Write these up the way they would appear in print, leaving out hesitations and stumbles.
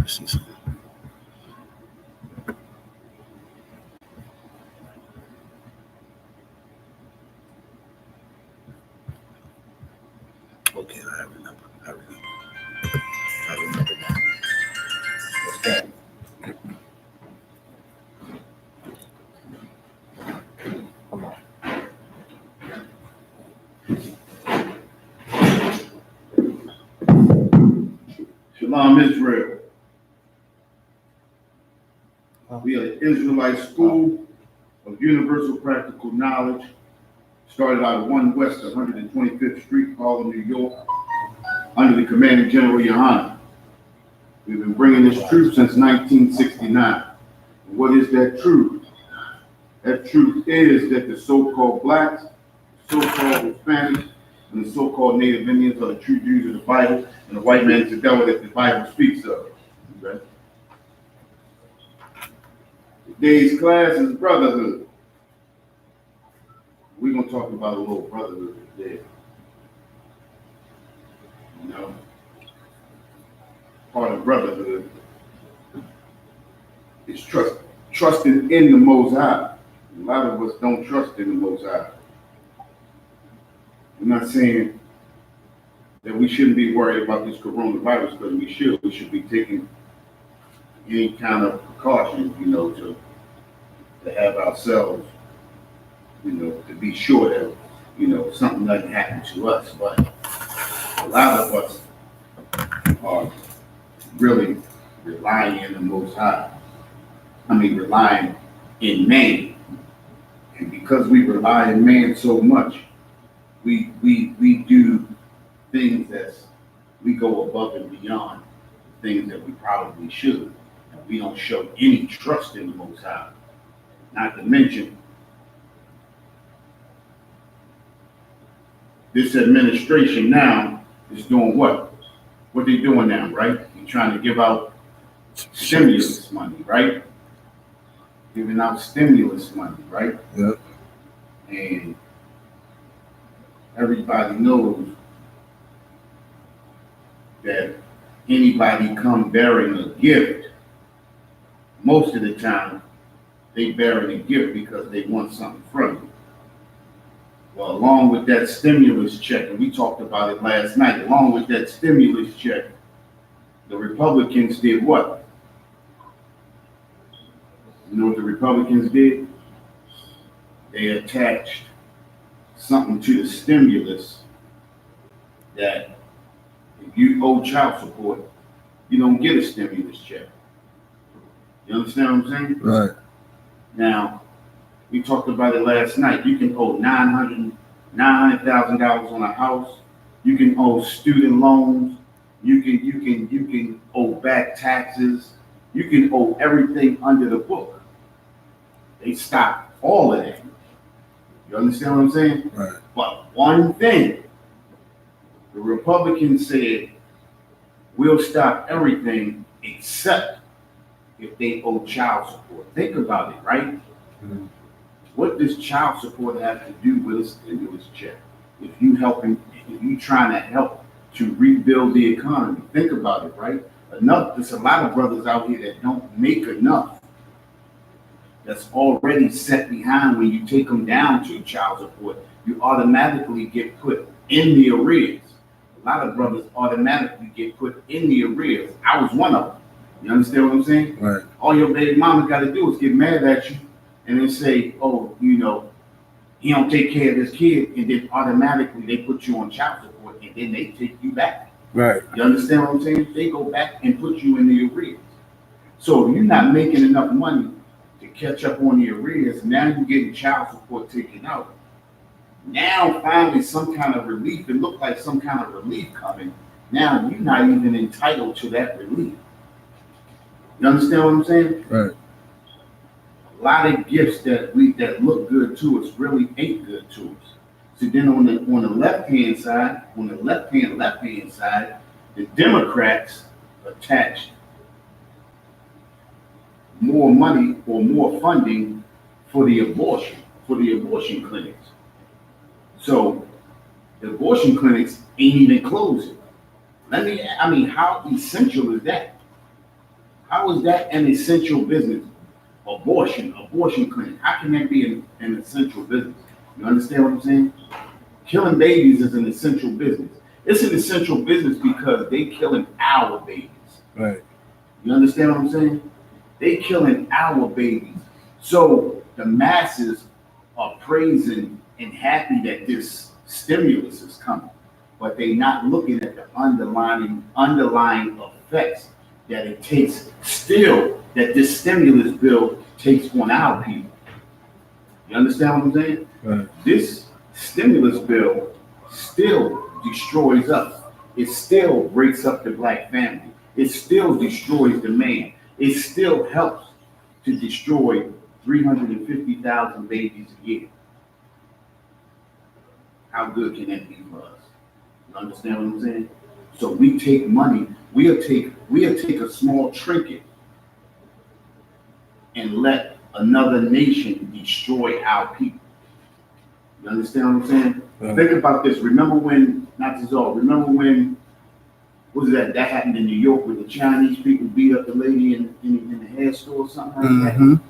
Okay, I remember. I remember now. What's that? Come on. Shalom, Israel. We are the Israelite School of Universal Practical Knowledge. Started out at 1 West 125th Street, Harlem, New York, under the commanding General Yohana. We've been bringing this truth since 1969. And what is that truth? That truth is that the so-called blacks, so-called Hispanics, and the so-called Native Indians are the true Jews of the Bible, and the white man is the devil that the Bible speaks of. Okay? Today's class is Brotherhood. We're going to talk about a little brotherhood today. You know, part of brotherhood is trusting in the Most High. A lot of us don't trust in the Most High. I'm not saying that we shouldn't be worried about this coronavirus, because we should. We should be taking any kind of precautions, you know, to have ourselves, you know, to be sure that, you know, something doesn't happen to us. But a lot of us are really relying in the Most High. I mean, relying in man. And because we rely in man so much, we do things that we go above and beyond things that we probably should. And we don't show any trust in the Most High. Not to mention, this administration now is doing what? What they doing now, right? They're trying to give out stimulus money, right? Giving out stimulus money, right? Yep. And everybody knows that anybody come bearing a gift, most of the time, they bearing a gift because they want something from you. Well, along with that stimulus check, and we talked about it last night, along with that stimulus check, the Republicans did what? You know what the Republicans did? They attached something to the stimulus that if you owe child support, you don't get a stimulus check. You understand what I'm saying? Right. Now, we talked about it last night. You can owe $900,000 on a house. You can owe student loans. You can owe back taxes. You can owe everything under the book. They stopped all of that. You understand what I'm saying? Right. But one thing, the Republicans said, we'll stop everything except if they owe child support. Think about it, right? Mm-hmm. What does child support have to do with a stimulus check? If you trying to help to rebuild the economy, think about it, right? There's a lot of brothers out here that don't make enough. That's already set behind. When you take them down to child support, you automatically get put in the arrears. A lot of brothers automatically get put in the arrears. I was one of them. You understand what I'm saying? Right. All your baby mama got to do is get mad at you and then say, oh, you know, he don't take care of his kid, and then automatically they put you on child support, and then they take you back. Right. You understand what I'm saying? They go back and put you in the arrears. So if you're not making enough money to catch up on the arrears, now you're getting child support taken out. Now finally some kind of relief, it looked like some kind of relief coming. Now you're not even entitled to that relief. You understand what I'm saying? Right. A lot of gifts that look good to us really ain't good to us. So then on the left-hand side, left-hand side, the Democrats attached more money or more funding for the abortion clinics. So the abortion clinics ain't even closing. How essential is that? How is that an essential business? Abortion clinic. How can that be an essential business? You understand what I'm saying? Killing babies is an essential business. It's an essential business because they killing our babies. Right. You understand what I'm saying? They killing our babies. So the masses are praising and happy that this stimulus is coming, but they're not looking at the underlying effects that it takes still, that this stimulus bill takes on our people. You understand what I'm saying? Right. This stimulus bill still destroys us. It still breaks up the black family. It still destroys the man. It still helps to destroy 350,000 babies a year. How good can that be for us? You understand what I'm saying? So we take money, we'll take a small trinket and let another nation destroy our people. You understand what I'm saying? Right. Think about this. Remember when, what was that happened in New York where the Chinese people beat up the lady in the hair store or something like that?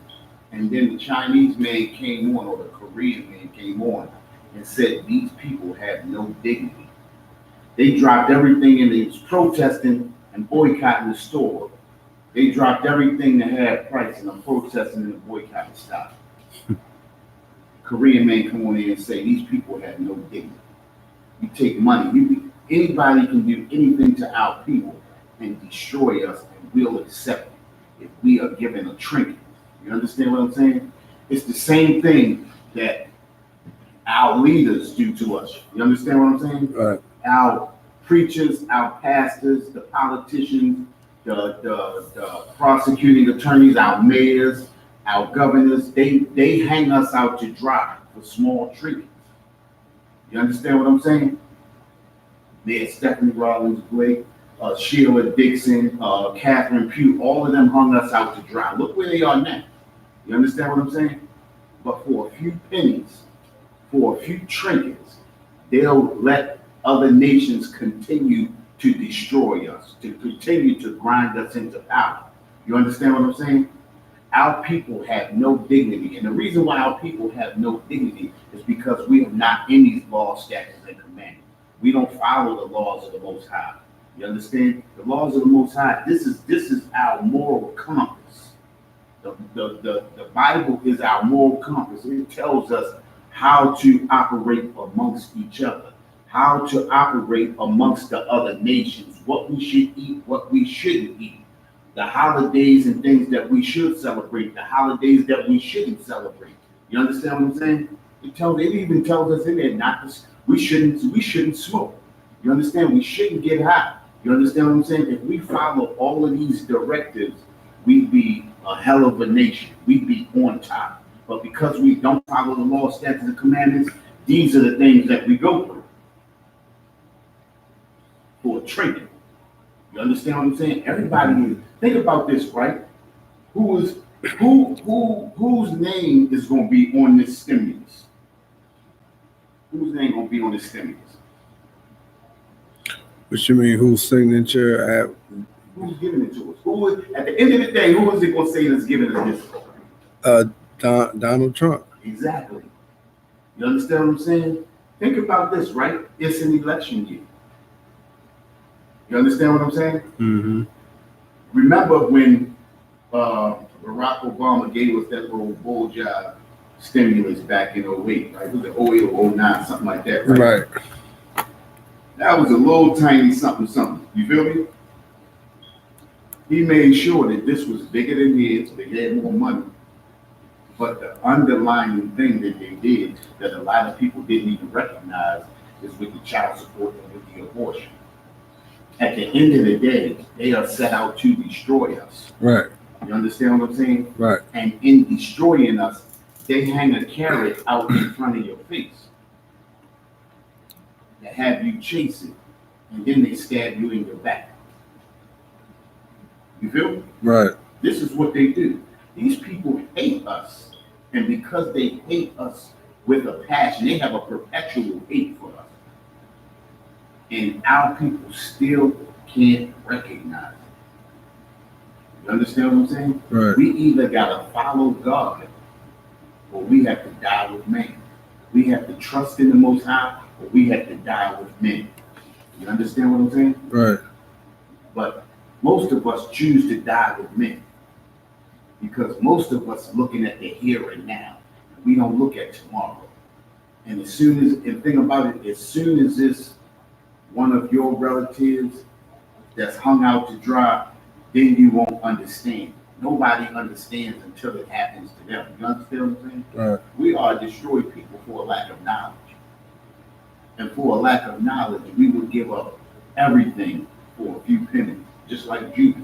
And then the Chinese man came on, or the Korean man came on and said, these people have no dignity. They dropped everything and they was protesting and boycotting the store. They dropped everything to have price and are protesting and boycotting stock. Korean man come on in and say, these people have no dignity. You take money. Anybody can do anything to our people and destroy us, and we'll accept it if we are given a trinket. You understand what I'm saying? It's the same thing that our leaders do to us. You understand what I'm saying? Right. Our preachers, our pastors, the politicians, the prosecuting attorneys, our mayors, our governors, they hang us out to dry for small trinkets. You understand what I'm saying? There's Stephanie Rollins Blake, Sheila Dixon, Catherine Pugh, all of them hung us out to dry. Look where they are now. You understand what I'm saying? But for a few pennies, for a few trinkets, they'll let other nations continue to destroy us, to continue to grind us into power. You understand what I'm saying? Our people have no dignity. And the reason why our people have no dignity is because we are not in these laws, statutes, and commandments. We don't follow the laws of the Most High. You understand? The laws of the Most High, this is our moral compass. The Bible is our moral compass. It tells us how to operate amongst each other, how to operate amongst the other nations, what we should eat, what we shouldn't eat, the holidays and things that we should celebrate, the holidays that we shouldn't celebrate. You understand what I'm saying? It even tells us in there not to, we shouldn't smoke. You understand? We shouldn't get high. You understand what I'm saying? If we follow all of these directives, we'd be a hell of a nation. We'd be on top. But because we don't follow the law, statutes, and commandments, these are the things that we go through for a trinket. You understand what I'm saying? Everybody is. Think about this, right? Whose name is going to be on this stimulus? Whose name going to be on this stimulus? What you mean? Whose signature at? Who's giving it to us? Who is, at the end of the day, who is it going to say that's giving us this? Donald Trump. Exactly. You understand what I'm saying? Think about this, right? It's an election year. You understand what I'm saying? Mm-hmm. Remember when Barack Obama gave us that little bull job stimulus back in 08, right? It was 08 or 09, something like that, right? Right. That was a little tiny something. You feel me? He made sure that this was bigger than his, so they had more money. But the underlying thing that they did that a lot of people didn't even recognize is with the child support and with the abortion. At the end of the day, they are set out to destroy us. Right. You understand what I'm saying? Right. And in destroying us, they hang a carrot out in front of your face to have you chase it, and then they stab you in your back. You feel me? Right. This is what they do. These people hate us. And because they hate us with a passion, they have a perpetual hate for us. And our people still can't recognize it. You understand what I'm saying? Right. We either gotta follow God or we have to die with man. We have to trust in the Most High or we have to die with men. You understand what I'm saying? Right. But most of us choose to die with men because most of us are looking at the here and now. We don't look at tomorrow. And and think about it, as soon as this one of your relatives that's hung out to dry, then you won't understand. Nobody understands until it happens to them. You understand what I'm saying? Right. We are destroyed people for a lack of knowledge. And for a lack of knowledge, we would give up everything for a few pennies, just like Judas.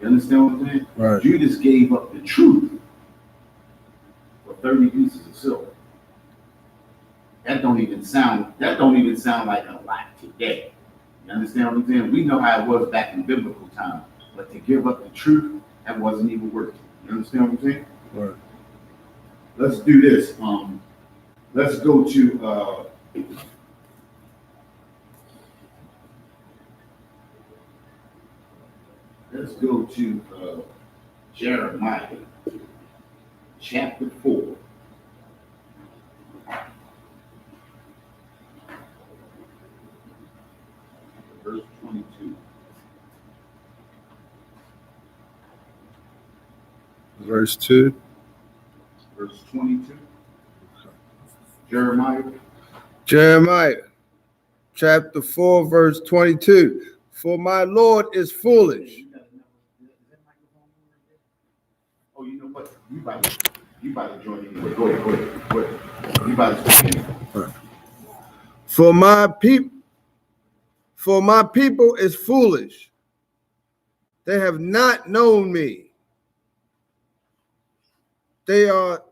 You understand what I'm saying? Right. Judas gave up the truth for 30 pieces of silver. That don't even sound like a lot today. You understand what I'm saying? We know how it was back in biblical times, but to give up the truth, that wasn't even worth it. You understand what I'm saying? Right. Let's do this. Let's go to Jeremiah chapter 4. Verse 22. Verse 2. Verse 22. Jeremiah Chapter 4, verse 22. For my Lord is foolish. Oh, you know what? You about to join in. Go ahead. You about to join in. For my people is foolish. They have not known me. They are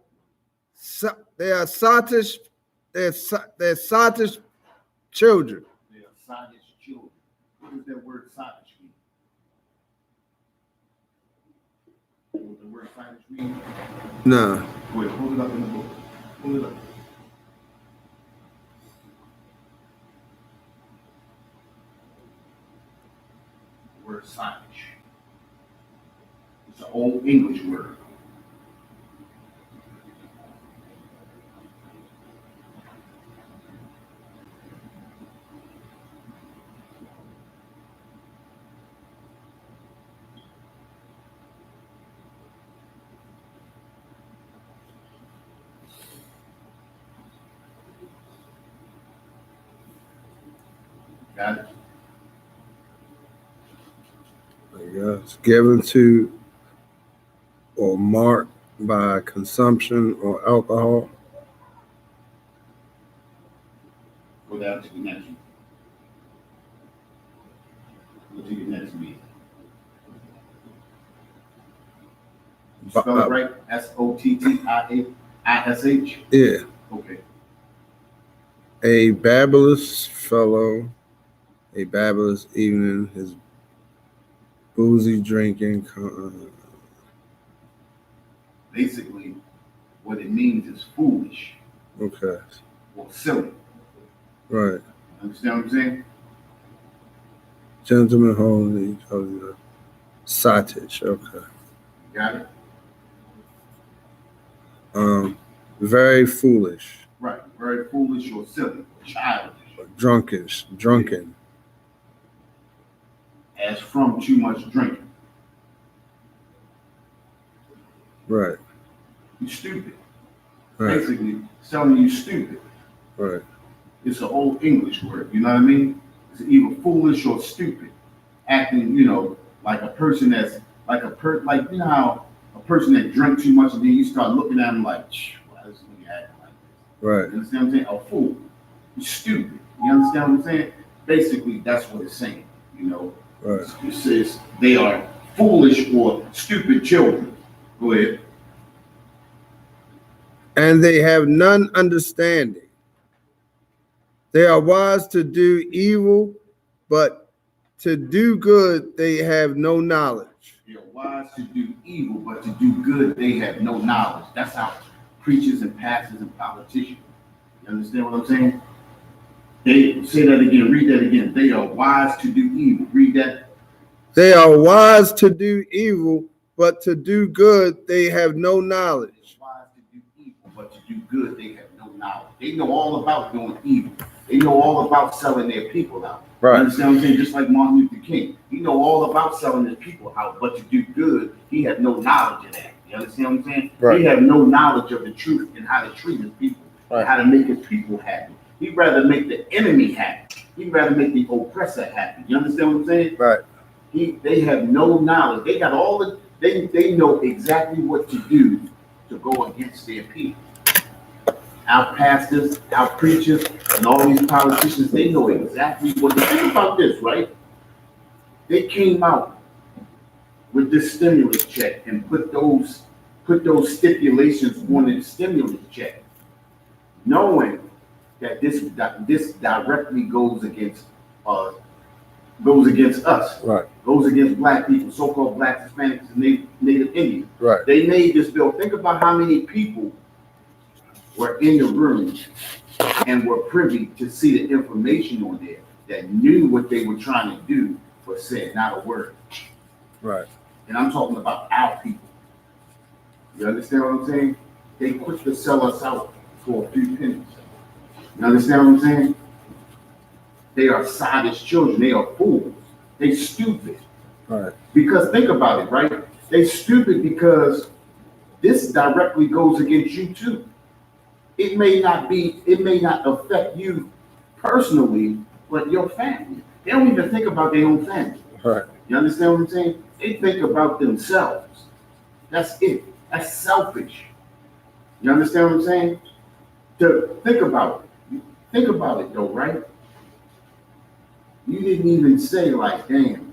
sottish. They're sottish children. They are sottish children. What does that word sottish mean? What the word sottish mean? No. Wait, hold it up in the book. Hold it up. The word sottish. It's an old English word. Got it? Yes. Given to or marked by consumption or alcohol. Go down to the next one. Go to the next meeting. Spell it right? S-O-T-T-I-A-I-S-H? Yeah. Okay. A babblous fellow, a babblous evening, his boozy drinking. Basically, what it means is foolish. Okay. Or silly. Right. Understand what I'm saying? Gentleman holy, sottish. Okay. Got it? Very foolish. Right. Very foolish or silly or childish. Or drunken. As from too much drinking. Right. You stupid. Right. Basically, it's telling you stupid. Right. It's an old English word. You know what I mean? It's either foolish or stupid. Acting, like a person that's like you know how a person that drank too much and then you start looking at them like, why is he acting like this? Right. You understand what I'm saying? A fool. You're stupid. You understand what I'm saying? Basically, that's what it's saying. Right. It says they are foolish or stupid children. Go ahead. And they have none understanding. They are wise to do evil, but to do good they have no knowledge. They are wise to do evil, but to do good they have no knowledge. That's how preachers and pastors and politicians. You understand what I'm saying? They say that again. Read that again. They are wise to do evil. Read that. They are wise to do evil, but to do good they have no knowledge. They're wise to do evil, but to do good they have no knowledge. They know all about doing evil. They know all about selling their people out. Right. You understand what I'm saying? Just like Martin Luther King. He know all about selling his people out, but to do good, he had no knowledge of that. You understand what I'm saying? Right. He had no knowledge of the truth and how to treat his people, Right. and how to make his people happy. He'd rather make the enemy happy. He'd rather make the oppressor happy. You understand what I'm saying? Right. They have no knowledge. They got all the they know exactly what to do to go against their people. Our pastors, our preachers, and all these politicians, they know exactly what to think about this, right? They came out with this stimulus check and put those stipulations on the stimulus check, knowing that this directly goes against us, Right. goes against black people, so-called blacks, Hispanics, and Native Indians. Right. They made this bill. Think about how many people were in the room and were privy to see the information on there that knew what they were trying to do, but said not a word. Right. And I'm talking about our people. You understand what I'm saying? They quit to sell us out for a few pennies. You understand what I'm saying? They are sottish children. They are fools. They stupid. Right. Because think about it, right? They stupid because this directly goes against you too. It may not affect you personally, but your family. They don't even think about their own family. Right. You understand what I'm saying? They think about themselves. That's it. That's selfish. You understand what I'm saying? To think about it. Think about it though, right? You didn't even say like, damn,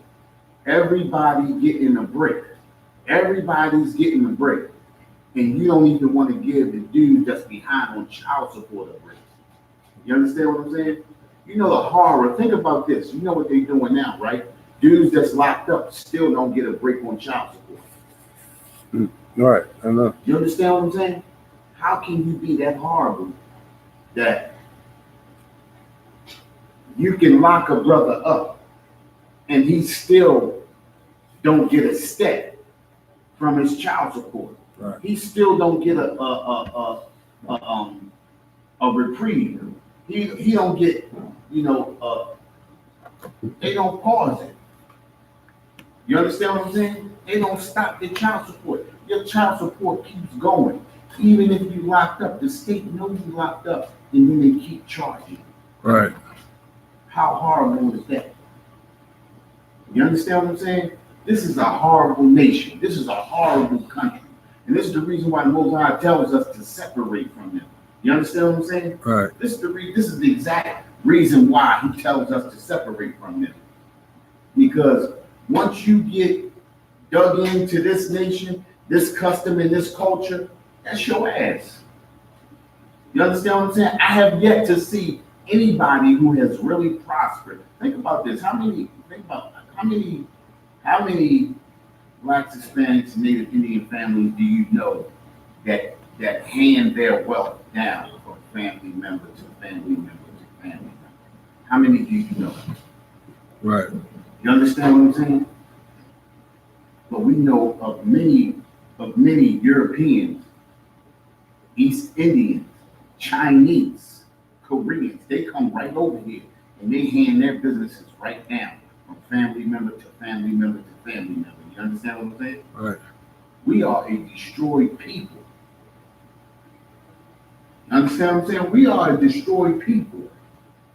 everybody getting a break. Everybody's getting a break. And you don't even want to give the dude that's behind on child support a break. You understand what I'm saying? You know the horror. Think about this. You know what they're doing now, right? Dudes that's locked up still don't get a break on child support. Right. I know. You understand what I'm saying? How can you be that horrible that you can lock a brother up and he still don't get a step from his child support? Right. He still don't get a reprieve. He don't get, they don't pause it. You understand what I'm saying? They don't stop the child support. Your child support keeps going. Even if you locked up, the state knows you locked up, and then they keep charging. Right. How horrible is that? You understand what I'm saying? This is a horrible nation. This is a horrible country. And this is the reason why the Most High tells us to separate from them. You understand what I'm saying? Right. This is the exact reason why he tells us to separate from them. Because once you get dug into this nation, this custom and this culture, that's your ass. You understand what I'm saying? I have yet to see anybody who has really prospered. Think about this. How many blacks, Hispanics, Native Indian families do you know that hand their wealth down from family member to family member to family member? How many do you know? Right. You understand what I'm saying? But we know of many Europeans, East Indians, Chinese, Koreans. They come right over here and they hand their businesses right down from family member to family member to family member. You understand what I'm saying? Right. We are a destroyed people. You understand what I'm saying? We are a destroyed people.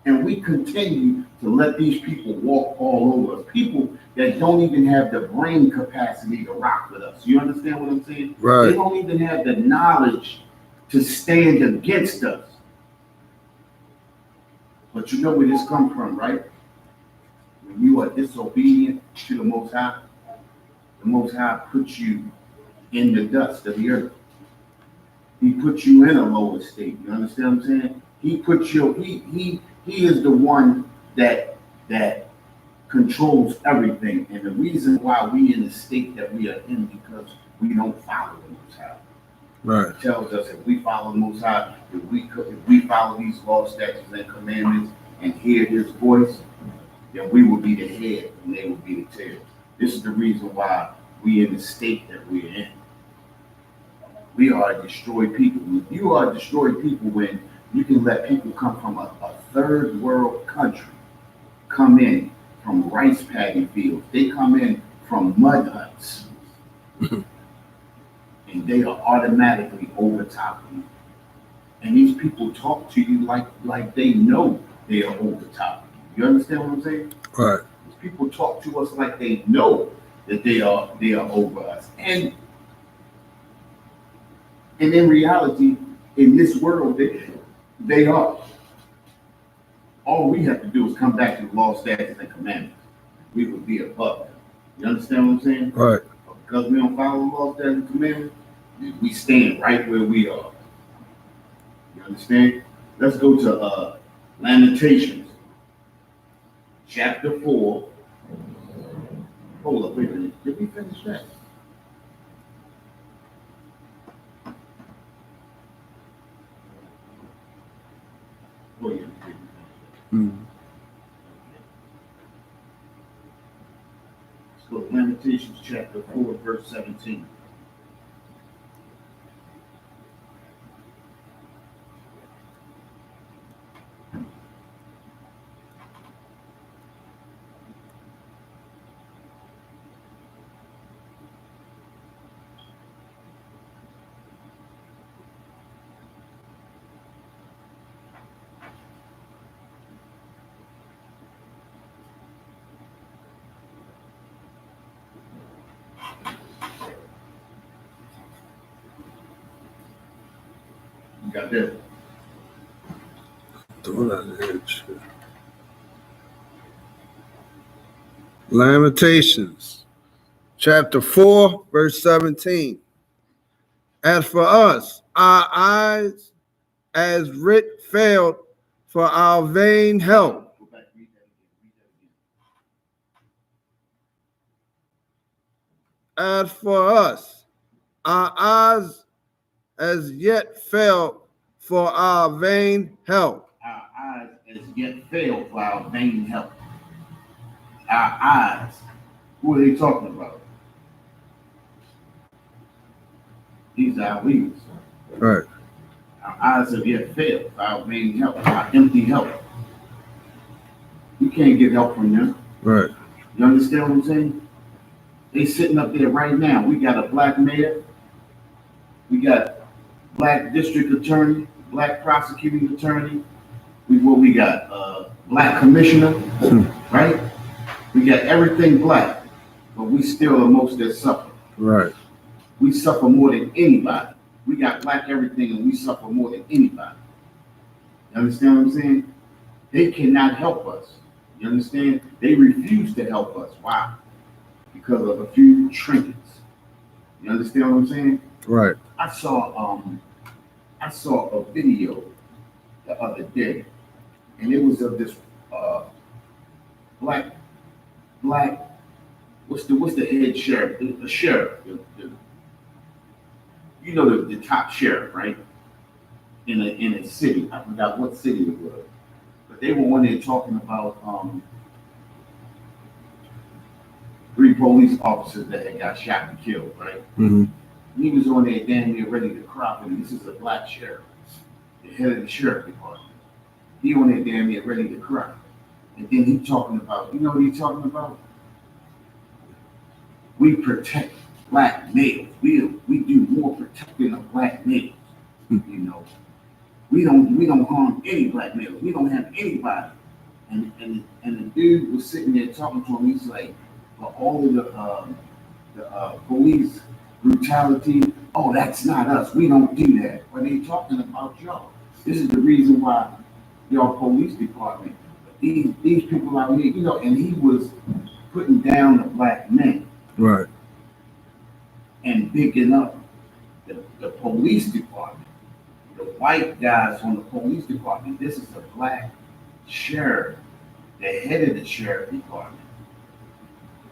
And we continue to let these people walk all over us. People that don't even have the brain capacity to rock with us. You understand what I'm saying? Right. They don't even have the knowledge to stand against us. But you know where this comes from, right? When you are disobedient to the Most High puts you in the dust of the earth. He puts you in a lower state. You understand what I'm saying? He puts you. He is the one that controls everything. And the reason why we in the state that we are in because we don't follow the Most High. Right. It tells us if we follow the Most High, if we follow these laws, statutes, and commandments and hear His voice, then we will be the head and they will be the tail. This is the reason why we in the state that we're in. We are a destroyed people. You are a destroyed people when you can let people come from a third world country come in from rice paddy fields. They come in from mud huts. And they are automatically over top of you. And these people talk to you like they know they are over top of you. You understand what I'm saying? Right. These people talk to us like they know that they are over us. And in reality, in this world, they are. All we have to do is come back to the law, statutes, and commandments. We would be above them. You understand what I'm saying? Right. Because we don't follow the law, statutes, and commandments, we stand right where we are. You understand? Let's go to Lamentations, chapter 4. Hold up, wait a minute. Did we finish that? Oh, yeah. Mm. Let's go to Lamentations, chapter 4, verse 17. You got that? Throw that in. Lamentations, chapter 4, verse 17. As for us, our eyes as writ failed for our vain help. Go back, read that again. As for us, our eyes as yet failed for our vain help. Our eyes as yet fail for our vain help. Our eyes. Who are they talking about? These are our leaders. Right. Our eyes have yet failed for our vain help, our empty help. You can't get help from them. Right. You understand what I'm saying? They sitting up there right now. We got a black mayor. We got black district attorney, black prosecuting attorney. We got black commissioner, right? We got everything black, but we still the most that suffer. Right. We suffer more than anybody. We got black everything and we suffer more than anybody. You understand what I'm saying? They cannot help us. You understand? They refuse to help us. Why? Because of a few trinkets. You understand what I'm saying? Right. I saw a video the other day, and it was of this black what's the head sheriff? The sheriff, you know the top sheriff, right? In a city. I forgot what city it was. But they were one day talking about 3 police officers that had got shot and killed, right? Mm-hmm. He was on there damn near ready to cry, and this is a black sheriff, the head of the sheriff department. He on there damn near ready to cry. And then he talking about, you know what he talking about? We protect black males. We do more protecting of black males. You know, we don't harm any black males. We don't have anybody. And the dude was sitting there talking to him. He's like, for all of the police brutality, oh, that's not us. We don't do that. But they talking about y'all. This is the reason why y'all police department, these people out here, you know, and he was putting down the black men. Right. And picking up the police department. The white guys on the police department. This is a black sheriff, the head of the sheriff department.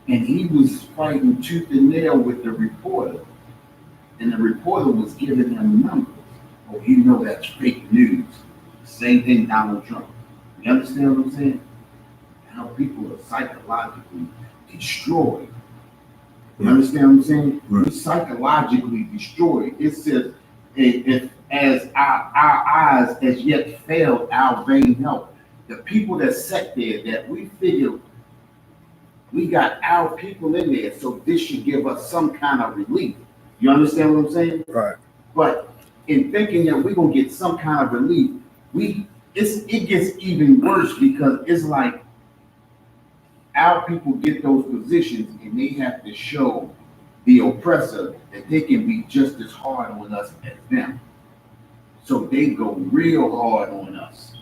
And he was fighting tooth and nail with the reporter. And the reporter was giving him numbers. Oh, you know that's fake news. Same thing Donald Trump. You understand what I'm saying? How people are psychologically destroyed You understand what I'm saying? We psychologically destroyed. It says, if as our eyes as yet failed our vain help. The people that sat there that we figured we got our people in there, so this should give us some kind of relief. You understand what I'm saying? Right. But in thinking that we're gonna get some kind of relief, it gets even worse because it's like our people get those positions and they have to show the oppressor that they can be just as hard on us as them. So they go real hard on us.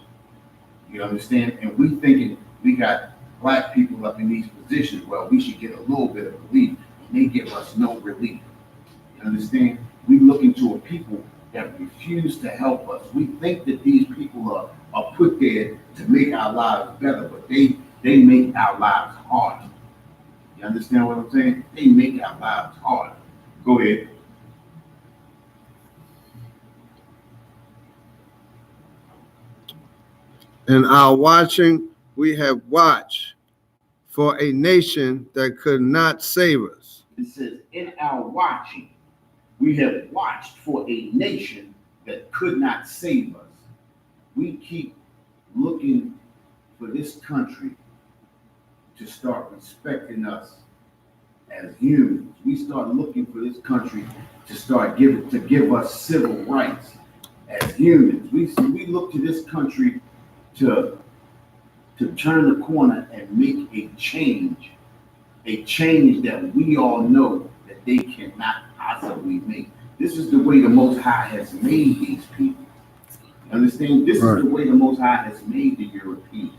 You understand? And we thinking we got black people up in these positions, well, we should get a little bit of relief, and they give us no relief. You understand? We look into a people that refuse to help us. We think that these people are put there to make our lives better, but they make our lives harder. You understand what I'm saying? They make our lives harder. Go ahead. In our watching, we have watched for a nation that could not save us. It says, in our watching, we have watched for a nation that could not save us. We keep looking for this country to start respecting us as humans. We start looking for this country to give us civil rights as humans. We look to this country to turn the corner and make a change that we all know that they cannot possibly make. This is the way the Most High has made these people. You understand? This is the way the Most High has made the Europeans.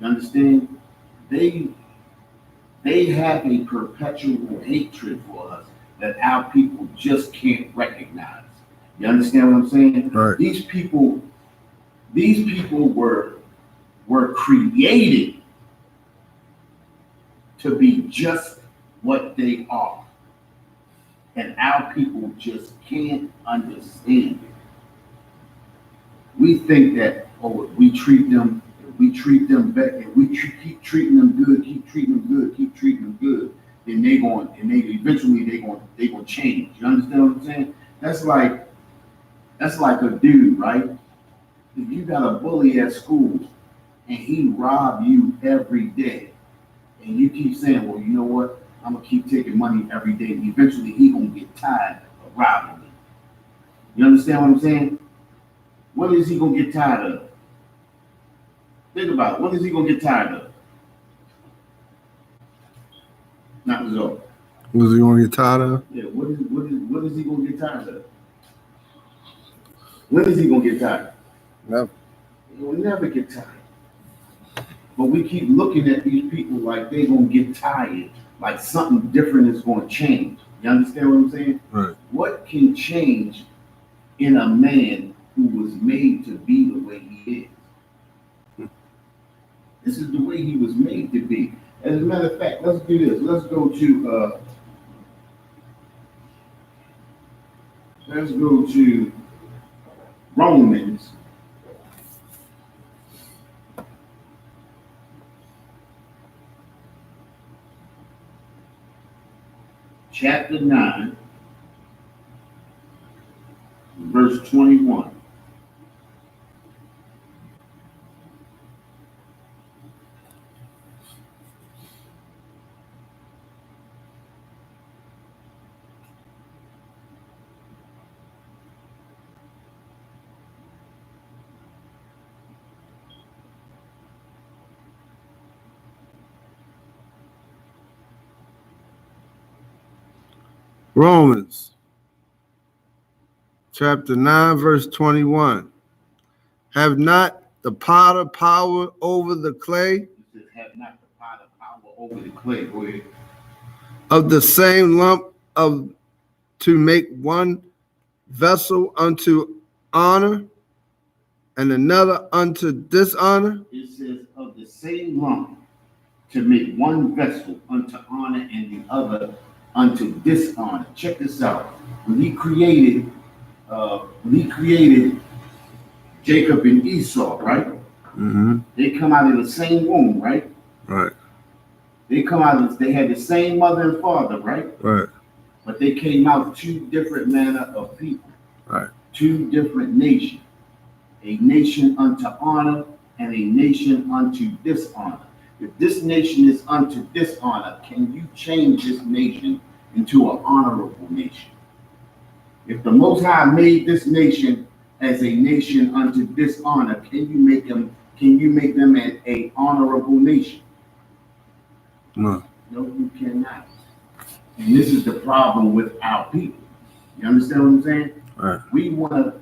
You understand? They have a perpetual hatred for us that our people just can't recognize. You understand what I'm saying? Right. These people were created to be just what they are. And our people just can't understand it. We think that, if we treat them better, if we keep treating them good, then they gonna change. You understand what I'm saying? That's like a dude, right? If you got a bully at school and he rob you every day, and you keep saying, well, you know what? I'm gonna keep taking money every day. And eventually he gonna get tired of robbing me. You understand what I'm saying? What is he gonna get tired of? Think about it. What is he gonna get tired of? Not so. What is he gonna get tired of? Yeah. What is he gonna get tired of? When is he gonna get tired? Never. He will never get tired. But we keep looking at these people like they're gonna get tired, like something different is gonna change. You understand what I'm saying? Right. What can change in a man who was made to be the way he is? This is the way he was made to be. As a matter of fact, let's do this. Let's go to Romans. Chapter 9, verse 21. Romans chapter 9, verse 21. Have not the potter power over the clay? It says, have not the potter power over the clay. Go ahead. Of the same lump of to make one vessel unto honor and another unto dishonor? It says, of the same lump to make one vessel unto honor and the other unto dishonor. Check this out. When he created Jacob and Esau, right? Mm-hmm. They come out of the same womb, right? Right. They come out, they had the same mother and father, right? Right. But they came out two different manner of people. Right. Two different nations. A nation unto honor and a nation unto dishonor. If this nation is unto dishonor, can you change this nation into an honorable nation? If the Most High made this nation as a nation unto dishonor, can you make them an honorable nation? No. No, you cannot. And this is the problem with our people. You understand what I'm saying? Right. We wanna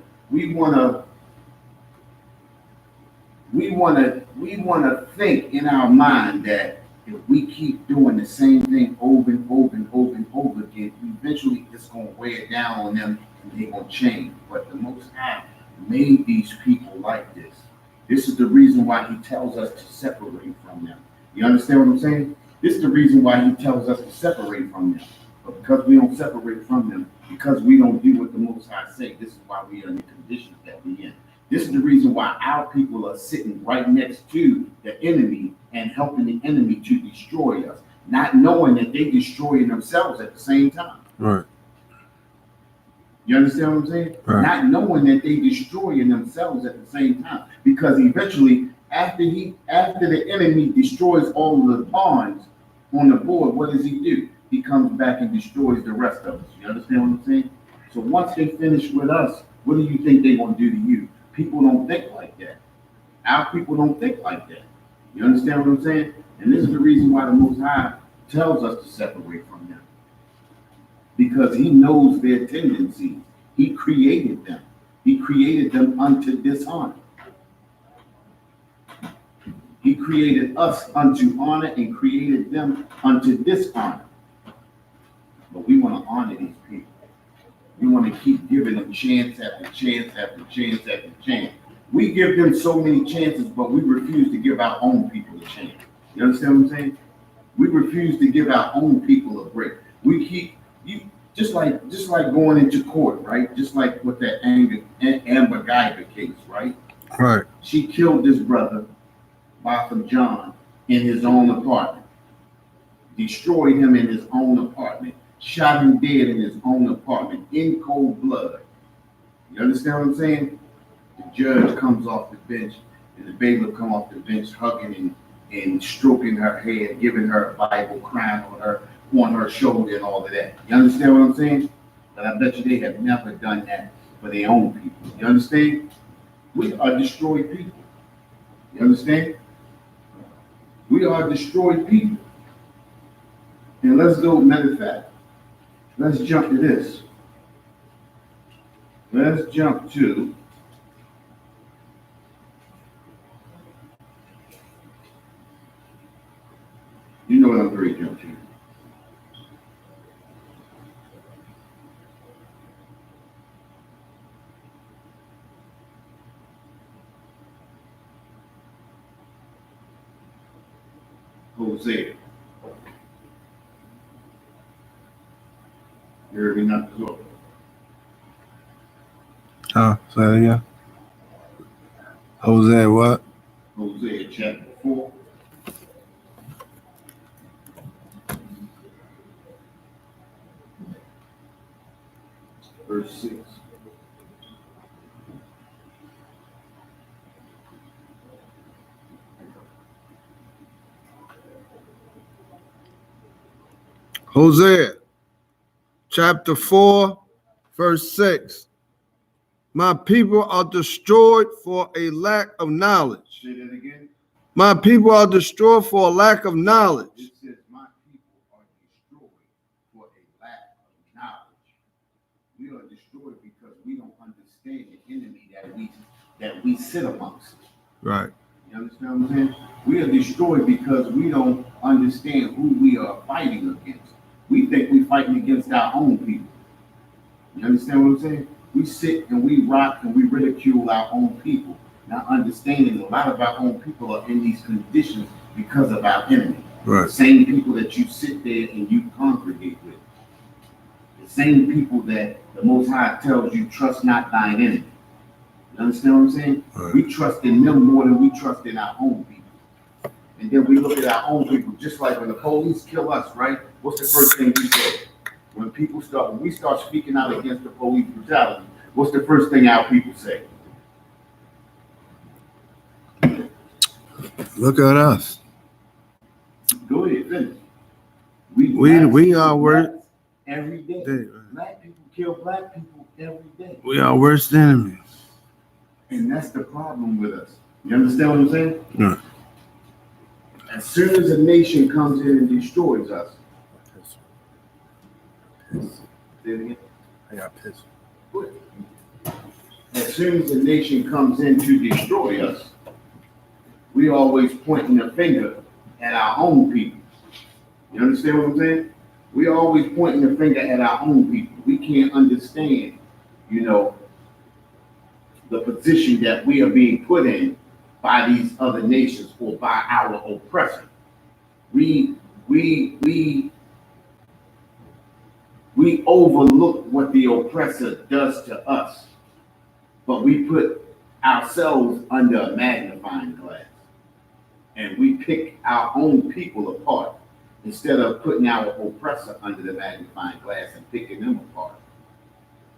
think in our mind that if we keep doing the same thing over and over and over and over again, eventually it's gonna wear down on them and they're gonna change. But the Most High made these people like this. This is the reason why He tells us to separate from them. You understand what I'm saying? This is the reason why He tells us to separate from them. But because we don't separate from them, because we don't do what the Most High say, this is why we are in the conditions that we're in. This is the reason why our people are sitting right next to the enemy and helping the enemy to destroy us, not knowing that they're destroying themselves at the same time. Right. You understand what I'm saying? Right. Not knowing that they're destroying themselves at the same time. Because eventually, after the enemy destroys all of the pawns on the board, what does he do? He comes back and destroys the rest of us. You understand what I'm saying? So once they finish with us, what do you think they're going to do to you? People don't think like that. Our people don't think like that. You understand what I'm saying? And this is the reason why the Most High tells us to separate from them. Because He knows their tendencies. He created them. He created them unto dishonor. He created us unto honor and created them unto dishonor. But we want to honor these people. We want to keep giving them chance after chance after chance after chance. We give them so many chances, but we refuse to give our own people a chance. You understand what I'm saying? We refuse to give our own people a break. We keep just like going into court, right? Just like with that Amber Guyver case, right? Right. She killed this brother, Botham John, in his own apartment. Destroyed him in his own apartment. Shot him dead in his own apartment in cold blood. You understand what I'm saying? The judge comes off the bench and the bailiff come off the bench hugging and stroking her head, giving her a Bible, crying on her shoulder and all of that. You understand what I'm saying? But I bet you they have never done that for their own people. You understand? We are destroyed people. You understand? We are destroyed people. And let's go, matter of fact, let's jump to this. Let's jump to you know what I'm going to jump to. Hosea. You heard me not to go. Say it again. Hosea what? Hosea chapter 4. Verse 6. Hosea chapter 4, verse 6. My people are destroyed for a lack of knowledge. Say that again. My people are destroyed for a lack of knowledge. It says, my people are destroyed for a lack of knowledge. We are destroyed because we don't understand the enemy that we sit amongst. Right. You understand what I'm saying? We are destroyed because we don't understand who we are fighting against. We think we're fighting against our own people. You understand what I'm saying? We sit and we rock and we ridicule our own people, not understanding a lot of our own people are in these conditions because of our enemy. Right. The same people that you sit there and you congregate with. The same people that the Most High tells you, trust not thine enemy. You understand what I'm saying? Right. We trust in them more than we trust in our own people. And then we look at our own people, just like when the police kill us, right? What's the first thing we say? When we start speaking out against the police brutality, what's the first thing our people say? Look at us. Go ahead, finish. We are worse every day. Black people kill black people every day. We are worst enemies. And that's the problem with us. You understand what I'm saying? Yeah. As soon as a nation comes in and destroys us, I got pissed. As soon as a nation comes in to destroy us, we always pointing the finger at our own people. You understand what I'm saying? We always pointing the finger at our own people. We can't understand, the position that we are being put in by these other nations or by our oppressor. We overlook what the oppressor does to us, but we put ourselves under a magnifying glass, and we pick our own people apart instead of putting our oppressor under the magnifying glass and picking them apart.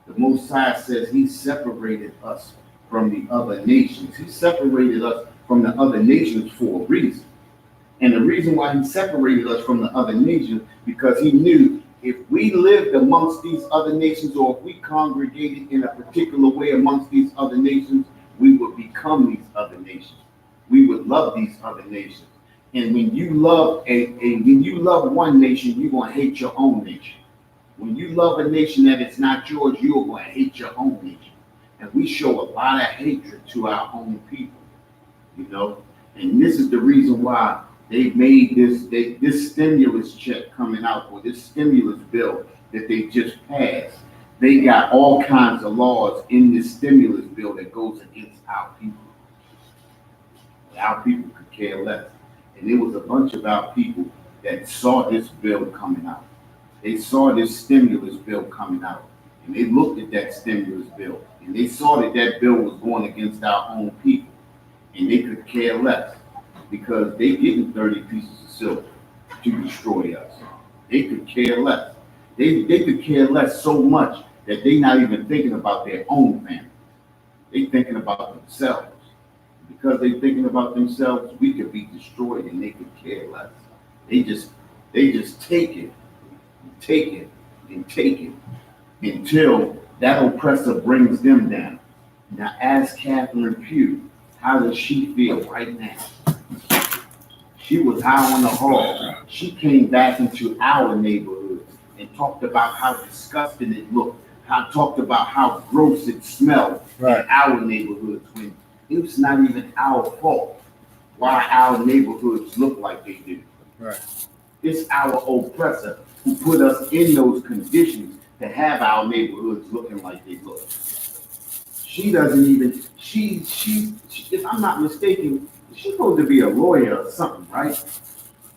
The Most High says he separated us from the other nations. He separated us from the other nations for a reason. And the reason why he separated us from the other nations, because he knew if we lived amongst these other nations, or if we congregated in a particular way amongst these other nations, we would become these other nations. We would love these other nations. And when you love when you love one nation, you're going to hate your own nation. When you love a nation that is not yours, you're going to hate your own nation. And we show a lot of hatred to our own people, And this is the reason why they made this stimulus check coming out, or this stimulus bill that they just passed. They got all kinds of laws in this stimulus bill that goes against our people. Our people could care less. And there was a bunch of our people that saw this bill coming out. They saw this stimulus bill coming out. And they looked at that stimulus bill. And they saw that that bill was going against our own people. And they could care less, because they getting 30 pieces of silver to destroy us. They could care less. They could care less so much that they're not even thinking about their own family. They thinking about themselves. Because they thinking about themselves, we could be destroyed, and they could care less. They just take it until that oppressor brings them down. Now ask Catherine Pugh, how does she feel right now? She was high on the hog. She came back into our neighborhoods and talked about how disgusting it looked. Talked about how gross it smelled in our neighborhoods, when it was not even our fault why our neighborhoods look like they do. Right. It's our oppressor who put us in those conditions to have our neighborhoods looking like they look. She doesn't even, she if I'm not mistaken, she's supposed to be a lawyer or something, right?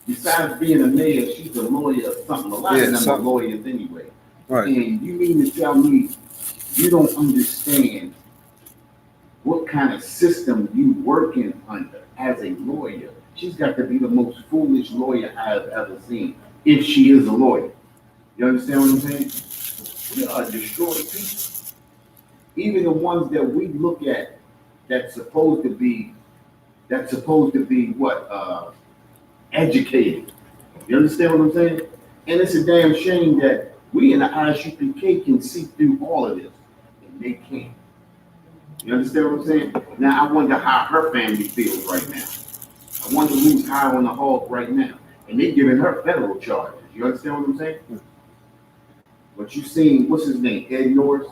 Besides being a mayor, she's a lawyer or something. A lot of them are lawyers anyway. Right. And you mean to tell me you don't understand what kind of system you working under as a lawyer? She's got to be the most foolish lawyer I have ever seen, if she is a lawyer. You understand what I'm saying? We are destroyed people. Even the ones that we look at that's supposed to be what? Educated. You understand what I'm saying? And it's a damn shame that we in the Isupk can see through all of this, and they can't. You understand what I'm saying? Now I wonder how her family feels right now. I wonder who's high on the hog right now. And they giving her federal charges. You understand what I'm saying? But you seen, what's his name? Ed Norris?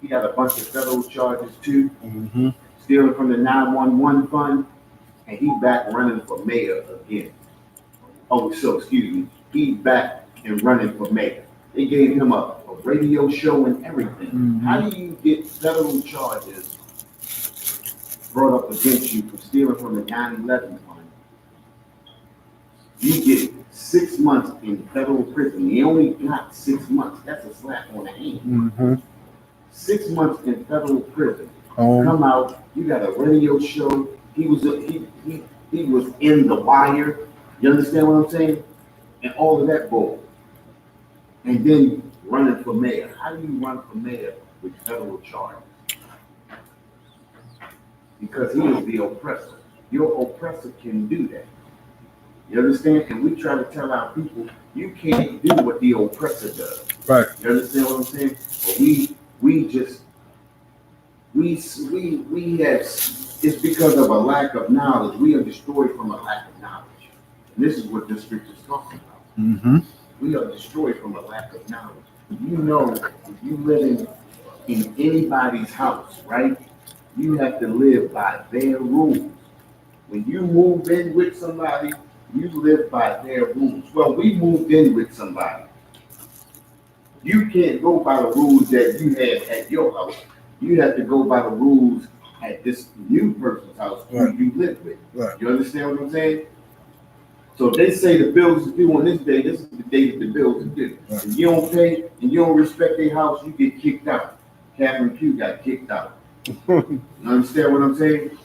He got a bunch of federal charges too. Mm-hmm. Stealing from the 911 fund. And he back running for mayor again. Oh, so excuse me. He's back and running for mayor. They gave him a radio show and everything. Mm-hmm. How do you get federal charges brought up against you for stealing from the 9/11 fund? You get 6 months in federal prison. He only got 6 months. That's a slap on the hand. Mm-hmm. 6 months in federal prison. Come out. You got a radio show. He was in the wire. You understand what I'm saying? And all of that bull. And then running for mayor. How do you run for mayor with federal charges? Because he is the oppressor. Your oppressor can do that. You understand? And we try to tell our people, you can't do what the oppressor does. Right. You understand what I'm saying? But we have, it's because of a lack of knowledge. We are destroyed from a lack of knowledge. And this is what this scripture is talking about. Mm-hmm. We are destroyed from a lack of knowledge. You know, if you live in anybody's house, right? You have to live by their rules. When you move in with somebody, you live by their rules. Well, we moved in with somebody. You can't go by the rules that you have at your house. You have to go by the rules at this new person's house who you live with. Right. You understand what I'm saying? So they say the bills is due on this day. This is the day that the bills are due. Right. If you don't pay and you don't respect their house, you get kicked out. Catherine Pugh got kicked out. You understand what I'm saying?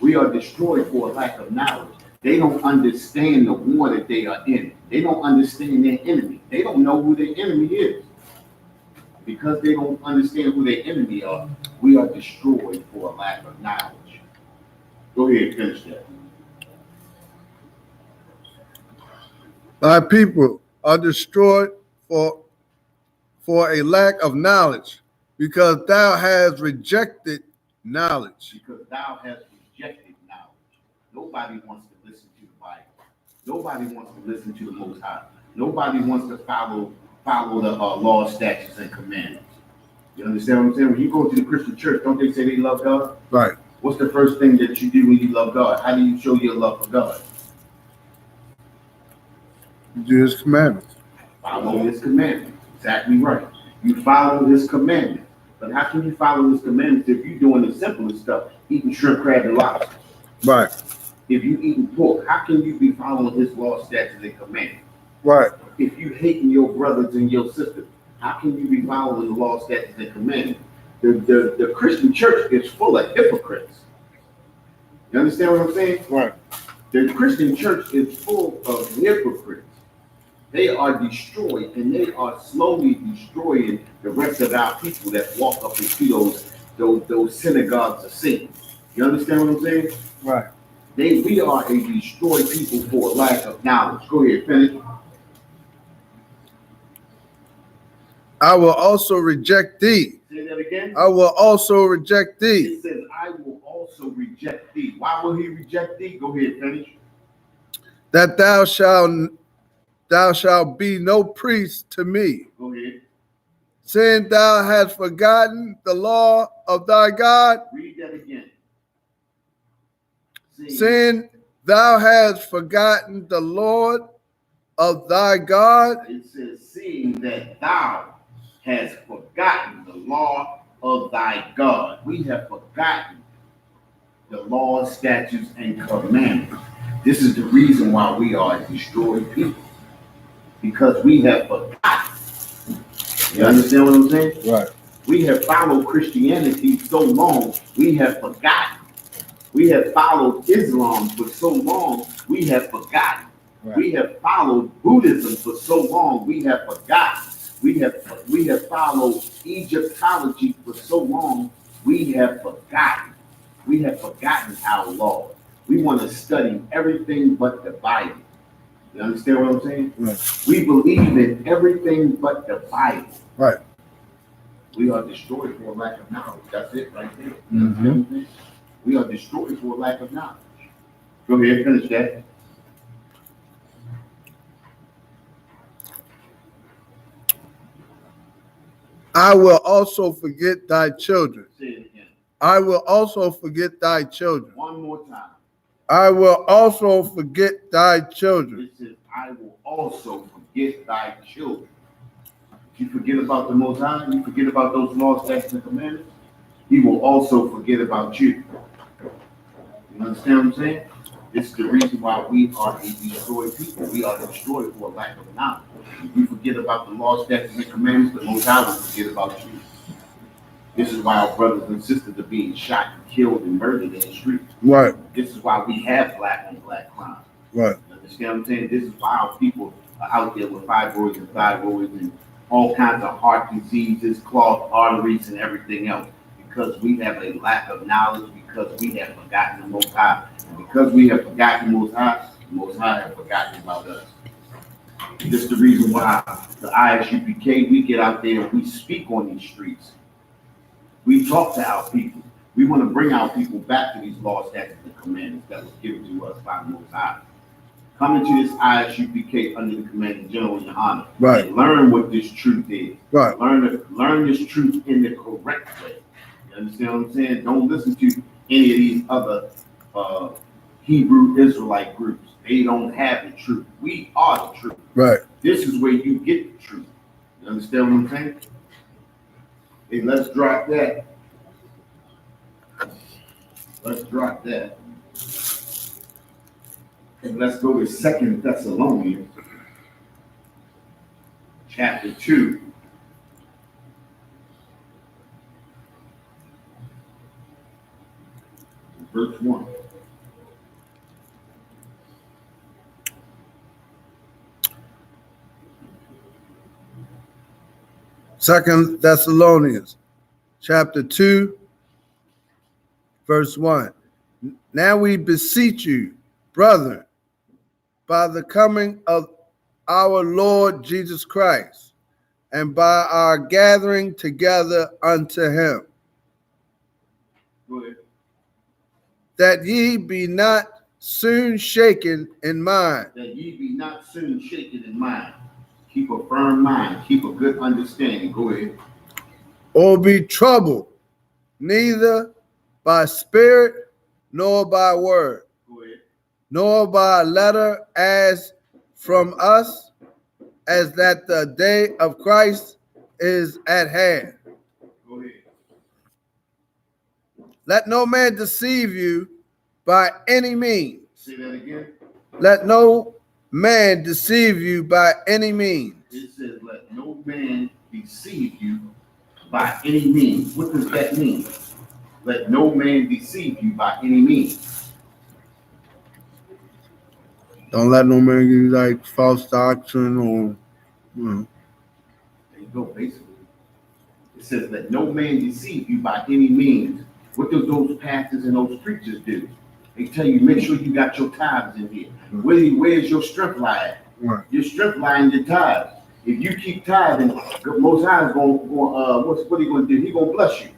We are destroyed for a lack of knowledge. They don't understand the war that they are in. They don't understand their enemy. They don't know who their enemy is. Because they don't understand who their enemy are, we are destroyed for a lack of knowledge. Go ahead, finish that. Thy people are destroyed for a lack of knowledge, because thou hast rejected knowledge. Because thou hast rejected knowledge. Nobody wants to listen to the Bible. Nobody wants to listen to the Most High. Nobody wants to follow the law, statutes, and commandments. You understand what I'm saying? When you go to the Christian church, don't they say they love God? Right. What's the first thing that you do when you love God? How do you show your love for God? You do his commandments. Follow his commandments. Exactly right. You follow his commandments. But how can you follow his commandments if you're doing the simplest stuff, eating shrimp, crab, and lobster? Right. If you eating pork, how can you be following his law, statutes, and commandments? Right. If you hating your brothers and your sisters, how can you be following the law, statutes, and commandments? The Christian church is full of hypocrites. You understand what I'm saying? Right. The Christian church is full of hypocrites. They are destroyed, and they are slowly destroying the rest of our people that walk up into those synagogues of Satan. You understand what I'm saying? Right. We are a destroyed people for a lack of knowledge. Go ahead, finish. I will also reject thee. Say that again. I will also reject thee. It says, I will also reject thee. Why will he reject thee? Go ahead, finish. That thou shalt be no priest to me. Go ahead. Saying thou hast forgotten the law of thy God. Read that again. Saying thou hast forgotten the Lord of thy God. It says, seeing that thou hast forgotten the law of thy God. We have forgotten the laws, statutes, and commandments. This is the reason why we are destroyed people. Because we have forgotten. You understand what I'm saying? Right. We have followed Christianity so long, we have forgotten. We have followed Islam for so long, we have forgotten. Right. We have followed Buddhism for so long, we have forgotten. We have followed Egyptology for so long, we have forgotten. We have forgotten our Lord. We want to study everything but the Bible. You understand what I'm saying? Right. We believe in everything but the Bible. Right. We are destroyed for a lack of knowledge. That's it right there. Mm-hmm. We are destroyed for a lack of knowledge. Go ahead, finish that. I will also forget thy children. Say it again. I will also forget thy children. One more time. I will also forget thy children. It says, I will also forget thy children. You forget about the Most High, you forget about those laws, statutes, and commandments, he will also forget about you. You understand what I'm saying? This is the reason why we are a destroyed people. We are destroyed for a lack of knowledge. If you forget about the laws, statutes, and commandments, the Most High will forget about you. This is why our brothers and sisters are being shot and killed and murdered in the streets. Right. This is why we have black on black crime. Right. You understand what I'm saying? This is why our people are out there with fibroids and thyroids and all kinds of heart diseases, clogged arteries, and everything else. Because we have a lack of knowledge, because we have forgotten the Most High. And because we have forgotten the Most High have forgotten about us. This is the reason why the ISUPK, we get out there and we speak on these streets. We talk to our people. We want to bring our people back to these laws, statutes, and commandments that was given to us by the Most High. Come into this ISUPK under the command of General Yohana. Right. And learn what this truth is. Right. Learn this truth in the correct way. You understand what I'm saying? Don't listen to any of these other Hebrew Israelite groups. They don't have the truth. We are the truth. Right. This is where you get the truth. You understand what I'm saying? Hey, let's drop that. Let's drop that. And let's go to 2 Thessalonians chapter 2. Verse 1. Second Thessalonians chapter 2, verse 1. Now we beseech you, brethren, by the coming of our Lord Jesus Christ, and by our gathering together unto him, Go ahead. that ye be not soon shaken in mind, That ye be not soon shaken in mind. Keep a firm mind. Keep a good understanding. Go ahead. or be troubled, neither by spirit nor by word, Go ahead. nor by letter as from us, as that the day of Christ is at hand. Go ahead. Let no man deceive you by any means. Say that again. Let no man deceive you by any means. It says, let no man deceive you by any means. What does that mean? Let no man deceive you by any means. Don't let no man give you like false doctrine or, There you go, basically. It says, let no man deceive you by any means. What do those pastors and those preachers do? They tell you, make sure you got your tithes in here. Where's your strength lie at? Right. Your strength lie in your tithes. If you keep tithing, Most High is going, what are you going to do? He's going to bless you.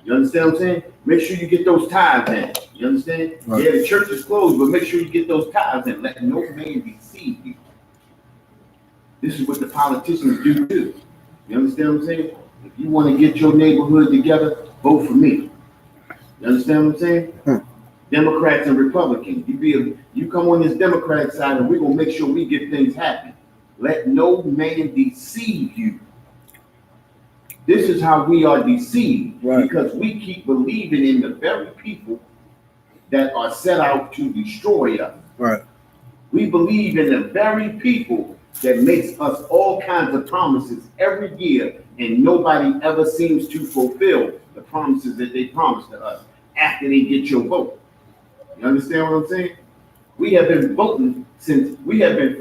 You understand what I'm saying? Make sure you get those tithes in. You understand? Right. Yeah, the church is closed, but make sure you get those tithes in. Let no man deceive you. This is what the politicians do too. You understand what I'm saying? If you want to get your neighborhood together, vote for me. You understand what I'm saying? Democrats and Republicans. You come on this Democratic side and we're going to make sure we get things happen. Let no man deceive you. This is how we are deceived, right, because we keep believing in the very people that are set out to destroy us. Right. We believe in the very people that makes us all kinds of promises every year, and nobody ever seems to fulfill the promises that they promise to us after they get your vote. You understand what I'm saying? We have been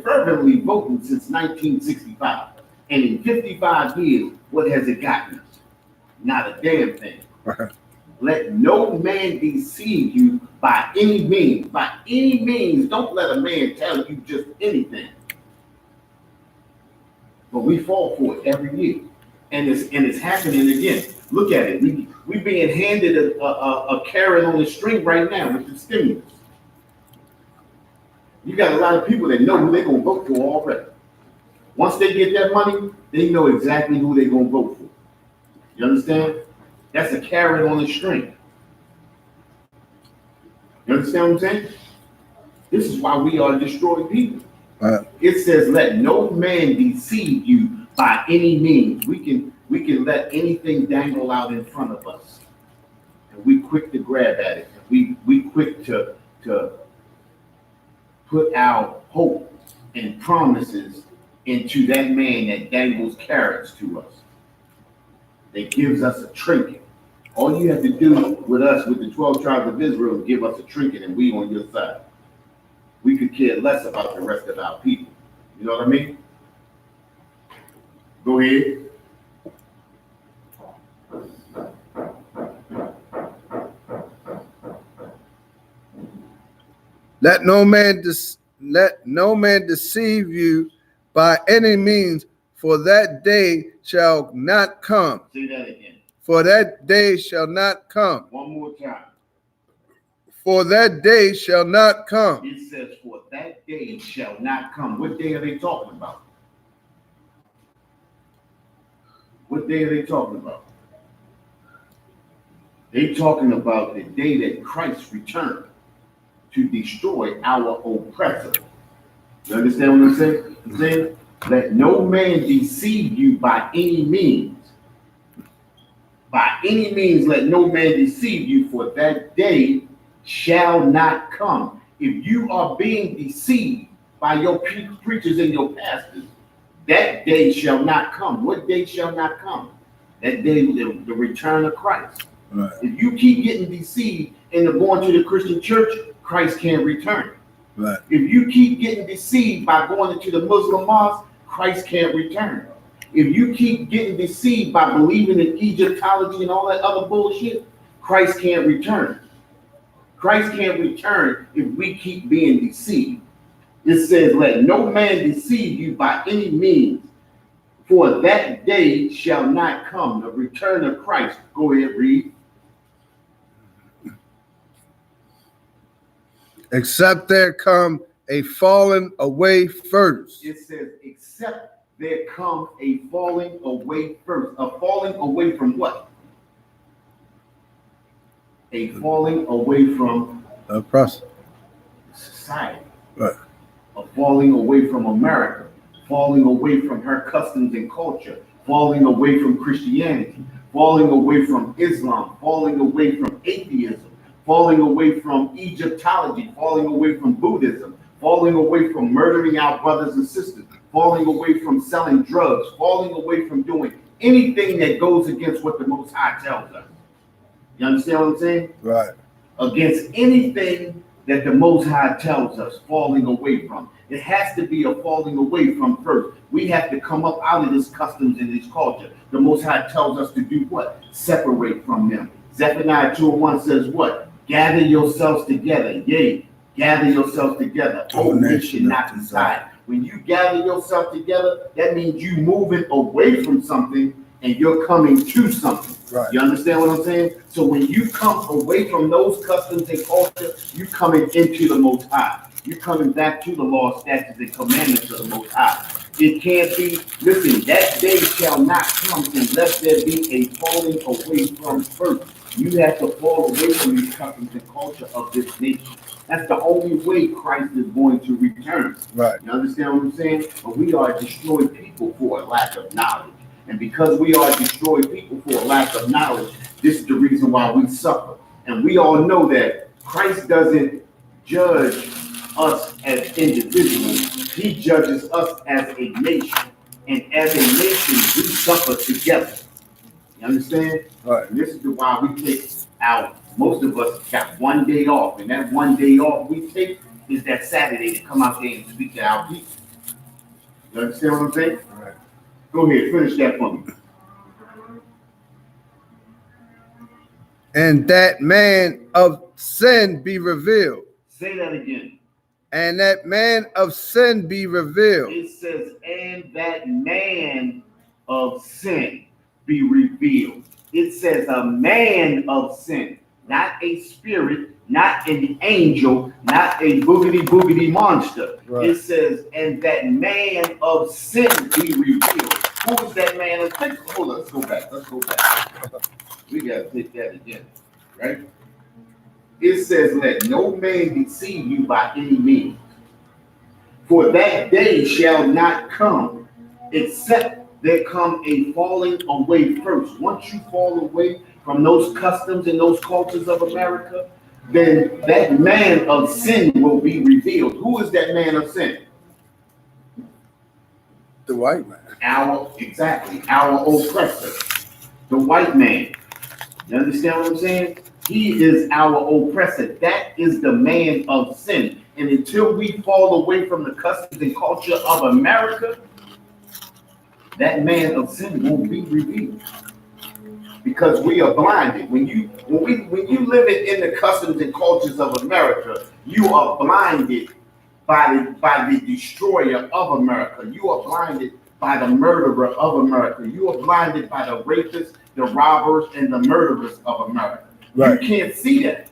fervently voting since 1965. And in 55 years, what has it gotten us? Not a damn thing. Right. Let no man deceive you by any means. By any means, don't let a man tell you just anything. But we fall for it every year. And it's happening again. Look at it. We being handed a carrot on the string right now with the stimulus. You got a lot of people that know who they're going to vote for already. Once they get that money, they know exactly who they're going to vote for. You understand? That's a carrot on the string. You understand what I'm saying? This is why we are destroyed people. It says, let no man deceive you by any means. We can let anything dangle out in front of us. And we quick to grab at it. We quick to put our hope and promises into that man that dangles carrots to us. That gives us a trinket. All you have to do with us, with the 12 tribes of Israel, is give us a trinket and we on your side. We could care less about the rest of our people. You know what I mean? Go ahead. Let no man deceive you by any means, for that day shall not come. Say that again. For that day shall not come. One more time. For that day shall not come. It says, for that day shall not come. What day are they talking about? What day are they talking about? They're talking about the day that Christ returned to destroy our oppressor. You understand what I'm saying? Let no man deceive you by any means. By any means, let no man deceive you, for that day shall not come. If you are being deceived by your preachers and your pastors, that day shall not come. What day shall not come? That day, the return of Christ. Right. If you keep getting deceived into going to the Christian church, Christ can't return. Right. If you keep getting deceived by going into the Muslim mosque, Christ can't return. If you keep getting deceived by believing in Egyptology and all that other bullshit, Christ can't return. Christ can't return if we keep being deceived. It says, let no man deceive you by any means, for that day shall not come, the return of Christ. Go ahead, read. Except there come a falling away first. It says, except there come a falling away first. A falling away from what? A falling away from society. Right. A falling away from America. Falling away from her customs and culture. Falling away from Christianity. Falling away from Islam. Falling away from atheism. Falling away from Egyptology. Falling away from Buddhism. Falling away from murdering our brothers and sisters. Falling away from selling drugs. Falling away from doing anything that goes against what the Most High tells us. You understand what I'm saying? Right. Against anything that the Most High tells us, falling away from. It has to be a falling away from first. We have to come up out of this customs and this culture. The Most High tells us to do what? Separate from them. Zephaniah 2:1 says what? Gather yourselves together. Yea, gather yourselves together. O nation not decide. When you gather yourself together, that means you moving away from something and you're coming to something. Right. You understand what I'm saying? So when you come away from those customs and culture, you coming into the Most High. You're coming back to the law, statutes, and commandments of the Most High. It can't be, listen, that day shall not come unless there be a falling away from first. You have to fall away from these customs and culture of this nation. That's the only way Christ is going to return. Right. You understand what I'm saying? But we are destroyed people for a lack of knowledge. And because we are destroyed people for a lack of knowledge, this is the reason why we suffer. And we all know that Christ doesn't judge us as individuals. He judges us as a nation. And as a nation, we suffer together. You understand? Right. And this is why we take most of us got one day off. And that one day off we take is that Saturday to come out there and speak to our people. You understand what I'm saying? Right. Go ahead, finish that for me. And that man of sin be revealed. Say that again. And that man of sin be revealed. It says, and that man of sin be revealed. It says a man of sin, not a spirit, not an angel, not a boogity monster. Right. It says, and that man of sin be revealed. Who is that man of sin? Hold on, let's go back. We got to take that again, right? It says, let no man deceive you by any means. For that day shall not come, except there come a falling away first. Once you fall away from those customs and those cultures of America, then that man of sin will be revealed. Who is that man of sin? The white man. Our oppressor, the white man. You understand what I'm saying? He is our oppressor. That is the man of sin. And until we fall away from the customs and culture of America, that man of sin won't be revealed. Because we are blinded. When you live in the customs and cultures of America, you are blinded by the destroyer of America. You are blinded by the murderer of America. You are blinded by the rapists, the robbers, and the murderers of America. Right. You can't see that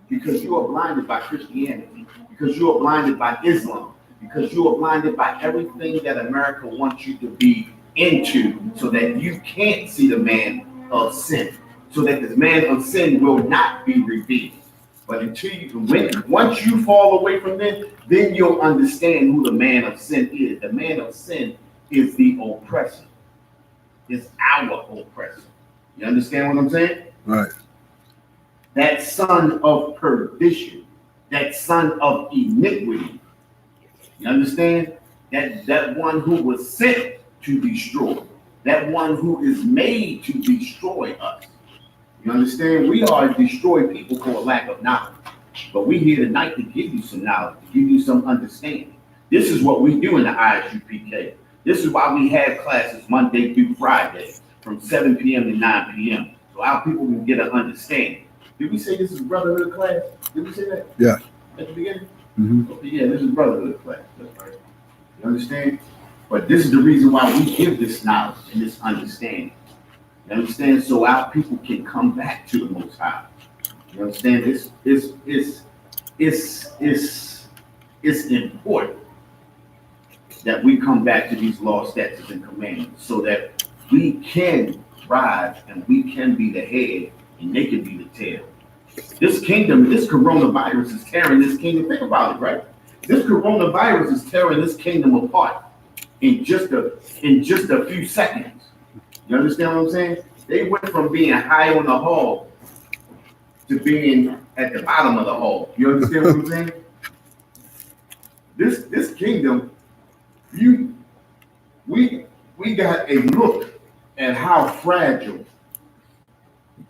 because you are blinded by Christianity, because you are blinded by Islam, because you are blinded by everything that America wants you to be into, so that you can't see the man of sin, so that this man of sin will not be revealed. But until once you fall away from them, then you'll understand who the man of sin is. The man of sin is the oppressor. Is our oppressor. You understand what I'm saying? Right. That son of perdition, that son of iniquity. You understand? That one who was sent to destroy, that one who is made to destroy us. You understand? We are a destroyed people for a lack of knowledge. But we're here tonight to give you some knowledge, to give you some understanding. This is what we do in the Isupk. This is why we have classes Monday through Friday from 7 p.m. to 9 p.m. So our people can get an understanding. Did we say this is Brotherhood class? Did we say that? Yeah. At the beginning? Mm-hmm. Okay, yeah, this is Brotherhood class. That's right. You understand? But this is the reason why we give this knowledge and this understanding. You understand? So our people can come back to the Most High. You understand? It's important that we come back to these laws, statutes, and commandments so that we can rise and we can be the head and they can be the tail. This kingdom, this coronavirus is tearing this kingdom. Think about it, right? This coronavirus is tearing this kingdom apart in just a few seconds. You understand what I'm saying? They went from being high on the hog to being at the bottom of the hole. You understand what I'm saying? This kingdom, we got a look at how fragile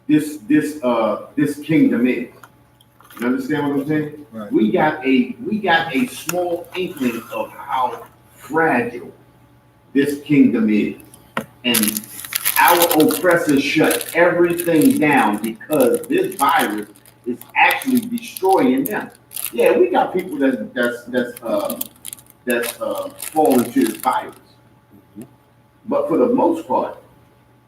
this kingdom is. You understand what I'm saying? Right. We got a small inkling of how fragile this kingdom is. And our oppressors shut everything down because this virus is actually destroying them. Yeah, we got people that's falling to this virus, but for the most part,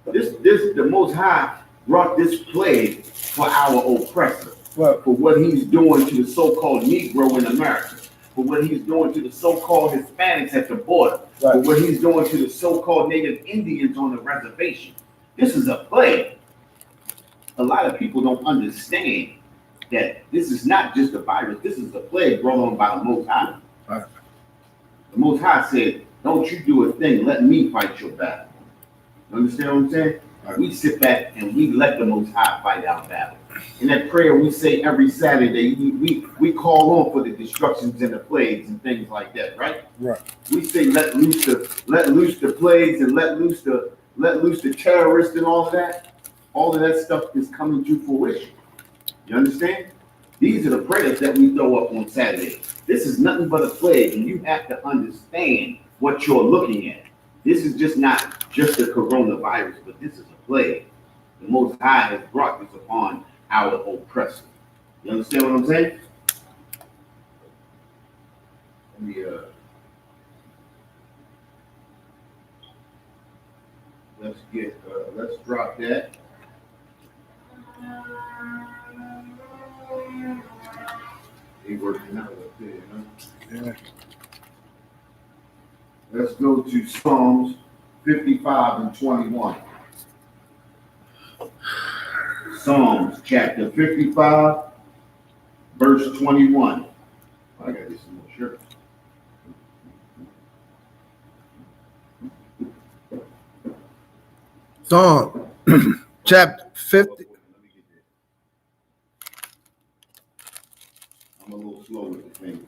the Most High brought this plague for our oppressor, for what he's doing to the so-called Negro in America, for what he's doing to the so-called Hispanics at the border, for what he's doing to the so-called Native Indians on the reservation. This is a plague. A lot of people don't understand that this is not just a virus. This is a plague brought on by the Most High. Right. The Most High said, don't you do a thing, let me fight your battle. You understand what I'm saying? Right. We sit back and we let the Most High fight our battle. In that prayer we say every Saturday, we call on for the destructions and the plagues and things like that, right? Right. We say let loose the plagues and let loose the terrorists and all of that. All of that stuff is coming to fruition. You understand? These are the prayers that we throw up on Saturday. This is nothing but a plague, and you have to understand what you're looking at. This is just not just a coronavirus, but this is a plague. The Most High has brought this upon our oppressor. You understand what I'm saying? Let's drop that. They working out up there, huh? Yeah. Let's go to Psalms 55 and 21. Psalms chapter 55, verse 21. I got this in my shirt. Psalm chapter 50. I'm a little slow with the finger.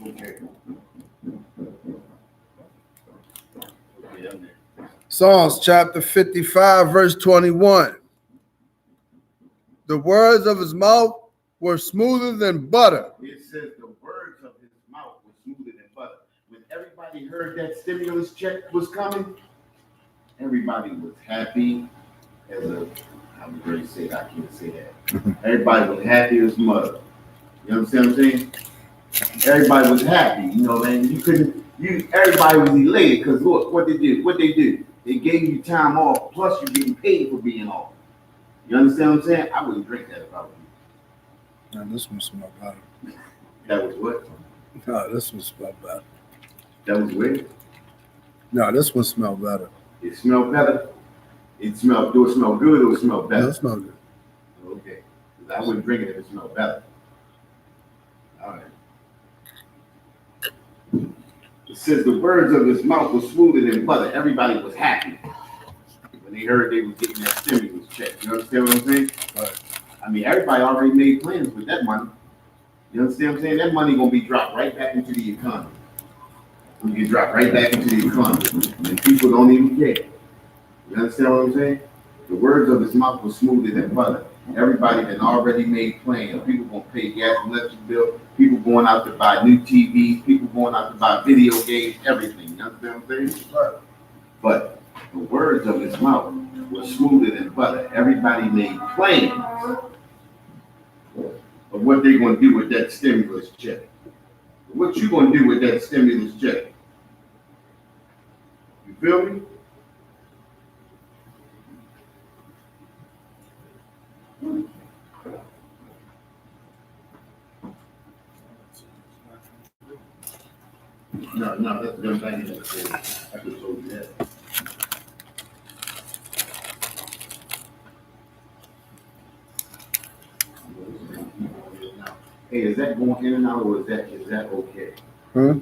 Okay. Psalms chapter 55, verse 21. The words of his mouth were smoother than butter. It says the words of his mouth were smoother than butter. When everybody heard that stimulus check was coming, everybody was happy as a, I'm going to say it, I can't say that. Everybody was happy as mother. You understand what I'm saying? Everybody was happy, you know, man. Everybody was elated because look what they did. They gave you time off, plus you're getting paid for being off. You understand what I'm saying? I wouldn't drink that if I was you. No, this one smelled better. That was what? No, this one smelled better. That was weird. No, this one smelled better. It smelled better. Do it smell good or it smell better? No, it smelled good. Okay. I wouldn't drink it if it smelled better. All right. It says the words of his mouth were smoother than butter. Everybody was happy when they heard they was getting that stimulus check. You understand what I'm saying? Right. I mean, everybody already made plans with that money. You understand what I'm saying? That money gonna be dropped right back into the economy. Gonna get dropped right back into the economy, and people don't even care. You understand what I'm saying? The words of his mouth were smoother than butter. Everybody that already made plans. People gonna pay gas and electric bill. People going out to buy new TVs. People going out to buy video games. Everything. You understand what I'm saying? Right. But the words of his mouth were smoother than butter. Everybody made plans of what they're gonna do with that stimulus check. What you gonna do with that stimulus check? You feel me? No, that's the thing. I just told you that. Hey, is that going in and out, or is that okay? Huh?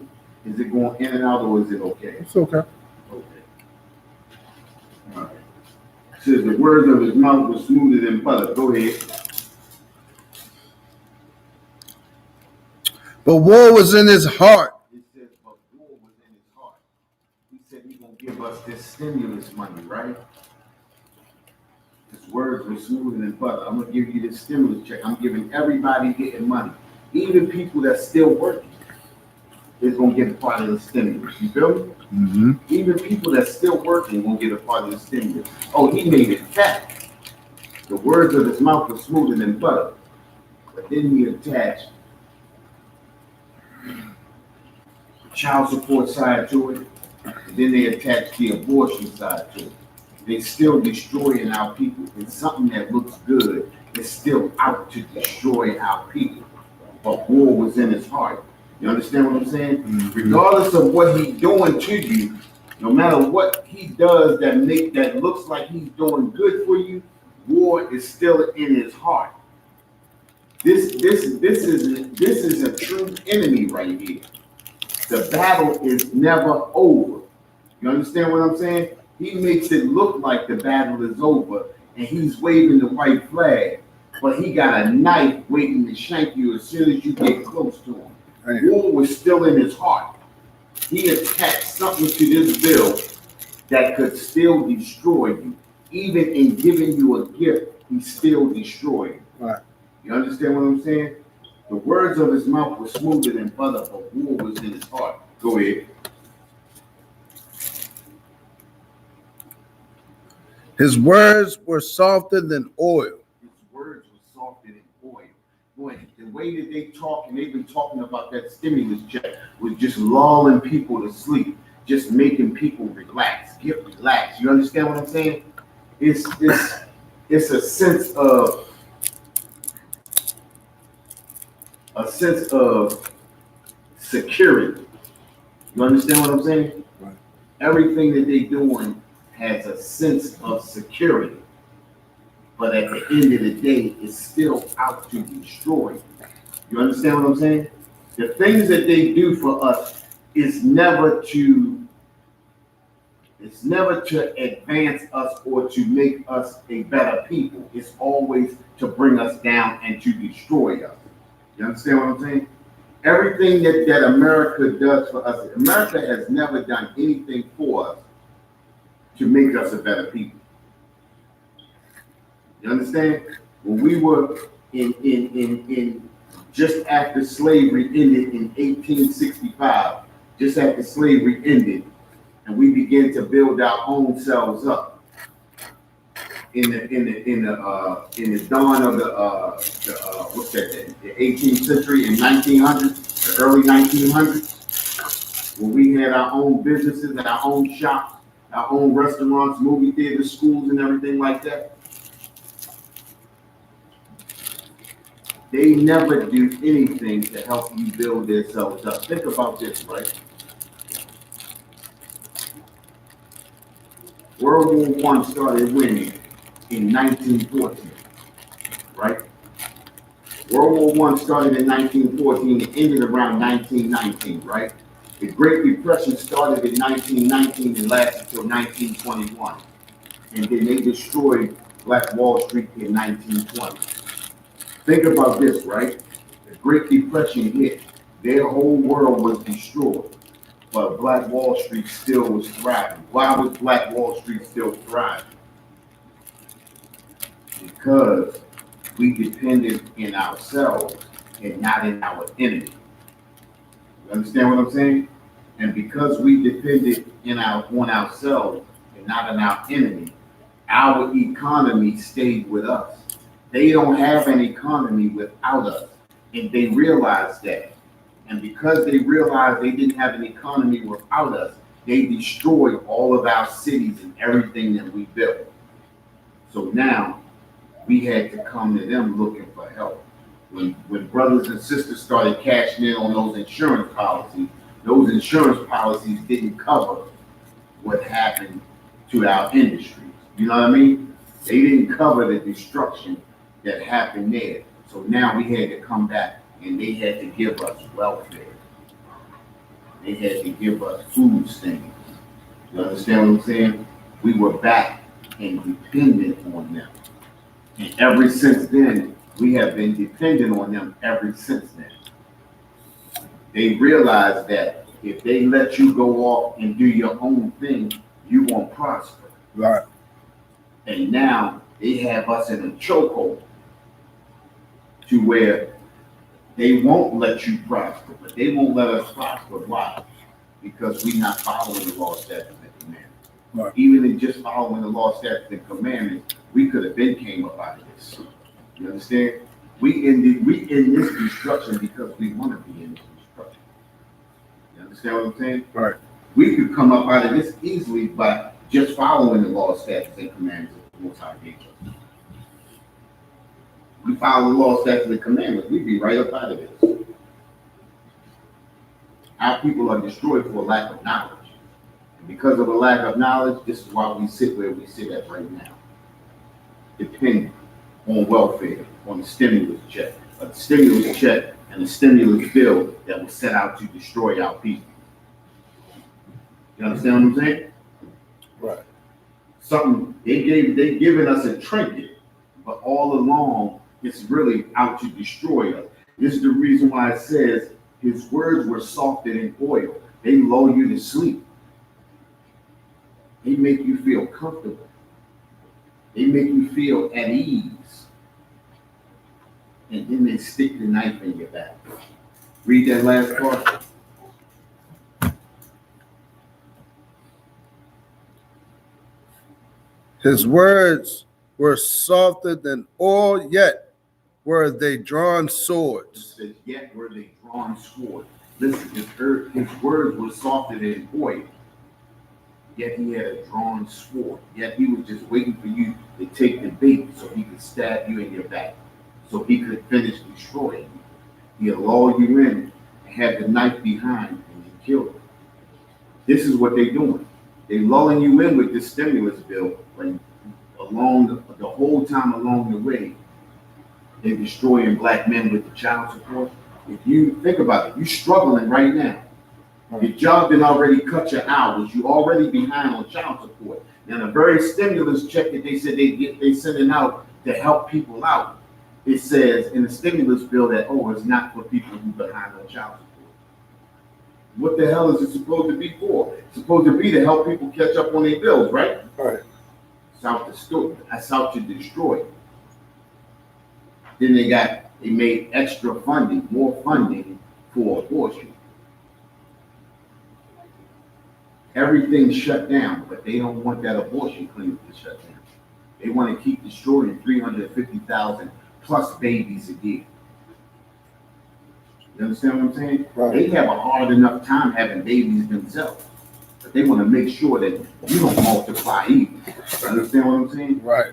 Is it going in and out, or is it okay? It's okay. Okay. All right. It says the words of his mouth were smoother than butter. Go ahead. But war was in his heart. It says, but war was in his heart. He said he's gonna give us this stimulus money, right? His words were smoother than butter. I'm gonna give you this stimulus check. I'm giving everybody getting money, even people that's still working. Is gonna get a part of the stimulus. You feel me? Mm-hmm. Even people that's still working gonna get a part of the stimulus. Oh, he made it fat. The words of his mouth were smoother than butter, but then he attached the child support side to it, and then they attached the abortion side to it. They still destroying our people. It's something that looks good. It's still out to destroy our people. But war was in his heart. You understand what I'm saying? Mm-hmm. Regardless of what he's doing to you, no matter what he does that looks like he's doing good for you, war is still in his heart. This is a true enemy right here. The battle is never over. You understand what I'm saying? He makes it look like the battle is over and he's waving the white flag, but he got a knife waiting to shank you as soon as you get close to him. Right. War was still in his heart. He attached something to this bill that could still destroy you. Even in giving you a gift, he still destroyed you. Right. You understand what I'm saying? The words of his mouth were smoother than butter, but war was in his heart. Go ahead. His words were softer than oil. His words were softer than oil. Boy, the way that they talk, and they've been talking about that stimulus check, was just lulling people to sleep, just making people relax, get relaxed. You understand what I'm saying? It's a sense of security. You understand what I'm saying? Right. Everything that they're doing has a sense of security, but at the end of the day, it's still out to destroy you. You understand what I'm saying? The things that they do for us is never to advance us or to make us a better people. It's always to bring us down and to destroy us. You understand what I'm saying? Everything that America does for us, America has never done anything for us to make us a better people. You understand? When we were in just after slavery ended in 1865, just after slavery ended, and we began to build our own selves up in the dawn of the 18th century and 1900s, the early 1900s, when we had our own businesses and our own shops, our own restaurants, movie theaters, schools, and everything like that. They never do anything to help you build themselves up. Think about this, right? World War I started winning in 1914, right? World War I started in 1914 and ended around 1919, right? The Great Depression started in 1919 and lasted until 1921. And then they destroyed Black Wall Street in 1920. Think about this, right? The Great Depression hit. Their whole world was destroyed. But Black Wall Street still was thriving. Why was Black Wall Street still thriving? Because we depended in ourselves and not in our enemy. You understand what I'm saying? And because we depended on ourselves and not on our enemy, our economy stayed with us. They don't have an economy without us, and they realized that. And because they realized they didn't have an economy without us, they destroyed all of our cities and everything that we built. So now we had to come to them looking for help. When brothers and sisters started cashing in on those insurance policies didn't cover what happened to our industries. You know what I mean? They didn't cover the destruction that happened there. So now we had to come back and they had to give us welfare. They had to give us food stamps. You understand what I'm saying? We were back and dependent on them. And ever since then, we have been dependent on them ever since then. They realized that if they let you go off and do your own thing, you won't prosper. Right. And now they have us in a chokehold to where they won't let you prosper, but they won't let us prosper. Why? Because we're not following the law, statutes, and commandments. Right. Even in just following the law, statutes, and commandments, we could have been came up out of this. You understand? We in this destruction because we want to be in this destruction. You understand what I'm saying? Right. We could come up out of this easily by just following the law, statutes, and commandments of the Most High God. We follow the law, statutes, and commandments, we'd be right up out of this. Our people are destroyed for a lack of knowledge. And because of a lack of knowledge, this is why we sit where we sit at right now. Dependent on welfare, on the stimulus check. A stimulus check and a stimulus bill that was set out to destroy our people. You understand what I'm saying? Right. Something they given us a trinket, but all along it's really out to destroy us. This is the reason why it says his words were softer than oil. They lull you to sleep. They make you feel comfortable. They make you feel at ease. And then they stick the knife in your back. Read that last part. His words were softer than oil, yet were they drawn swords. It says, yet were they drawn swords. Listen, his words were softer than oil, yet he had a drawn sword. Yet he was just waiting for you to take the bait so he could stab you in your back, so he could finish destroying you. He'll lull you in and have the knife behind and then kill you. This is what they're doing. They're lulling you in with this stimulus bill, and along the whole time along the way, they're destroying black men with the child support. If you think about it, you're struggling right now. Your job didn't already cut your hours. You're already behind on child support. Now, the very stimulus check that they said they sending out to help people out, it says in the stimulus bill that, oh, it's not for people who are behind on child support. What the hell is it supposed to be for? It's supposed to be to help people catch up on their bills, right? Right. It's out to store. That's out to destroy. Then they made extra funding, more funding for abortion. Everything's shut down, but they don't want that abortion clinic to shut down. They want to keep destroying 350,000 plus babies a year. You understand what I'm saying? Right. They have a hard enough time having babies themselves, but they want to make sure that you don't multiply either. You understand what I'm saying? Right.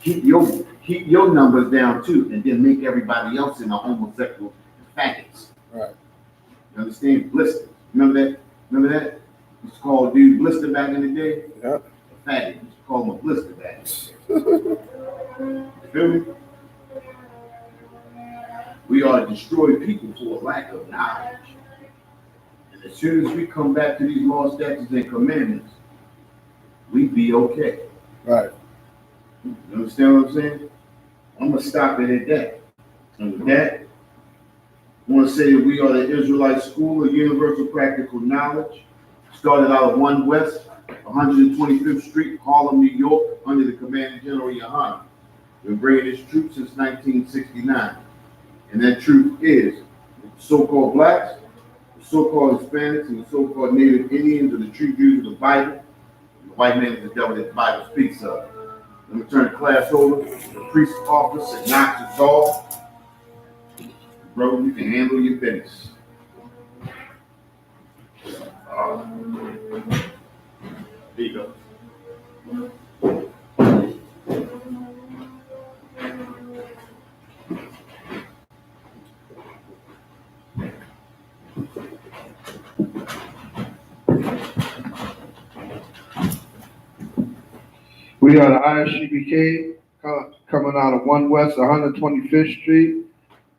Keep your numbers down too, and then make everybody else in the homosexual faggots. Right. You understand? Blister. Remember that? Remember that? It's called dude blister back in the day. Yep. A faggot. You call him a blister back. You feel me? We are destroying people for a lack of knowledge. And as soon as we come back to these laws, statutes, and commandments, we be okay. Right. You understand what I'm saying? I'm gonna stop it at that. And with that, I want to say that we are the Israelite School of Universal Practical Knowledge. Started out at 1 West, 125th Street, Harlem, New York, under the Commander General Yohana. We've been bringing this truth since 1969. And that truth is the so-called blacks, the so-called Hispanics, and the so-called Native Indians are the true Jews of the Bible. The white man is the devil that the Bible speaks of. Let me turn the class over to the priest office at Knox Hall. Bro, you can handle your business. There you go. We are the ISUPK coming out of 1 West 125th Street,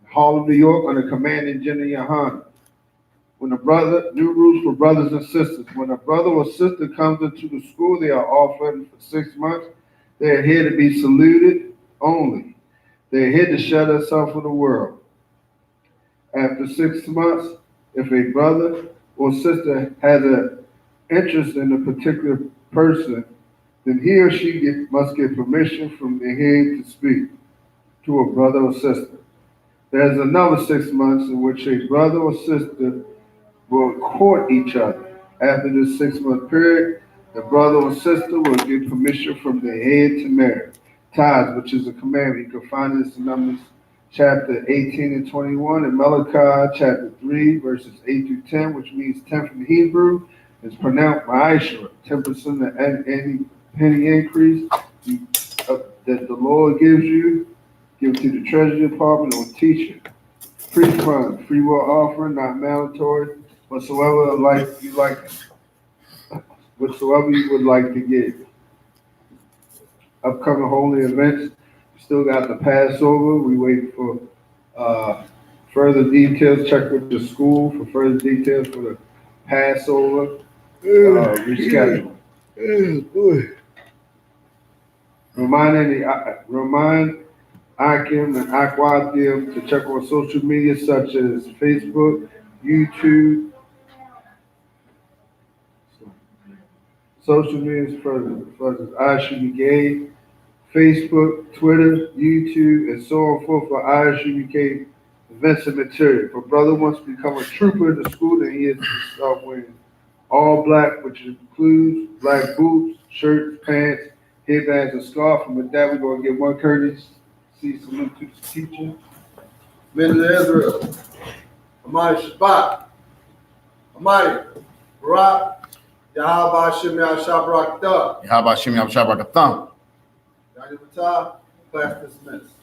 Harlem, New York, under Commanding General Yohana. New rules for brothers and sisters. When a brother or sister comes into the school, they are offered for 6 months. They are here to be saluted only. They are here to shut themselves from the world. After 6 months, if a brother or sister has an interest in a particular person, then he or she must get permission from the head to speak to a brother or sister. There's another 6 months in which a brother or sister will court each other. After this 6 month period, the brother or sister will get permission from the head to marry. Tithes, which is a commandment. You can find this in Numbers chapter 18 and 21, and Malachi chapter 3, verses 8 through 10, which means 10th in Hebrew, is pronounced Ma'ashra, 10% of any penny increase that the Lord gives you, give to the Treasury Department or teacher. Free fund, free will offering, not mandatory, whatsoever you would like to give. Upcoming holy events, we still got the Passover. We wait for further details. Check with the school for further details for the Passover reschedule. Remind Akim and Aquatim to check on social media such as Facebook, YouTube. Social media for ISUPK, Facebook, Twitter, YouTube, and so on forth for ISUPK events and material. If a brother wants to become a trooper in the school, then he has to start wearing all black, which includes black boots, shirts, pants, headbands, and scarf. And with that, we're going to give one courtesy salute to the teacher. Men of Israel, Amari Shabbat, Amari Barak, Yahaba Shem Yahshabrak Da. How about Shimmy Abshabakatham? Daniel Fatah, class dismissed.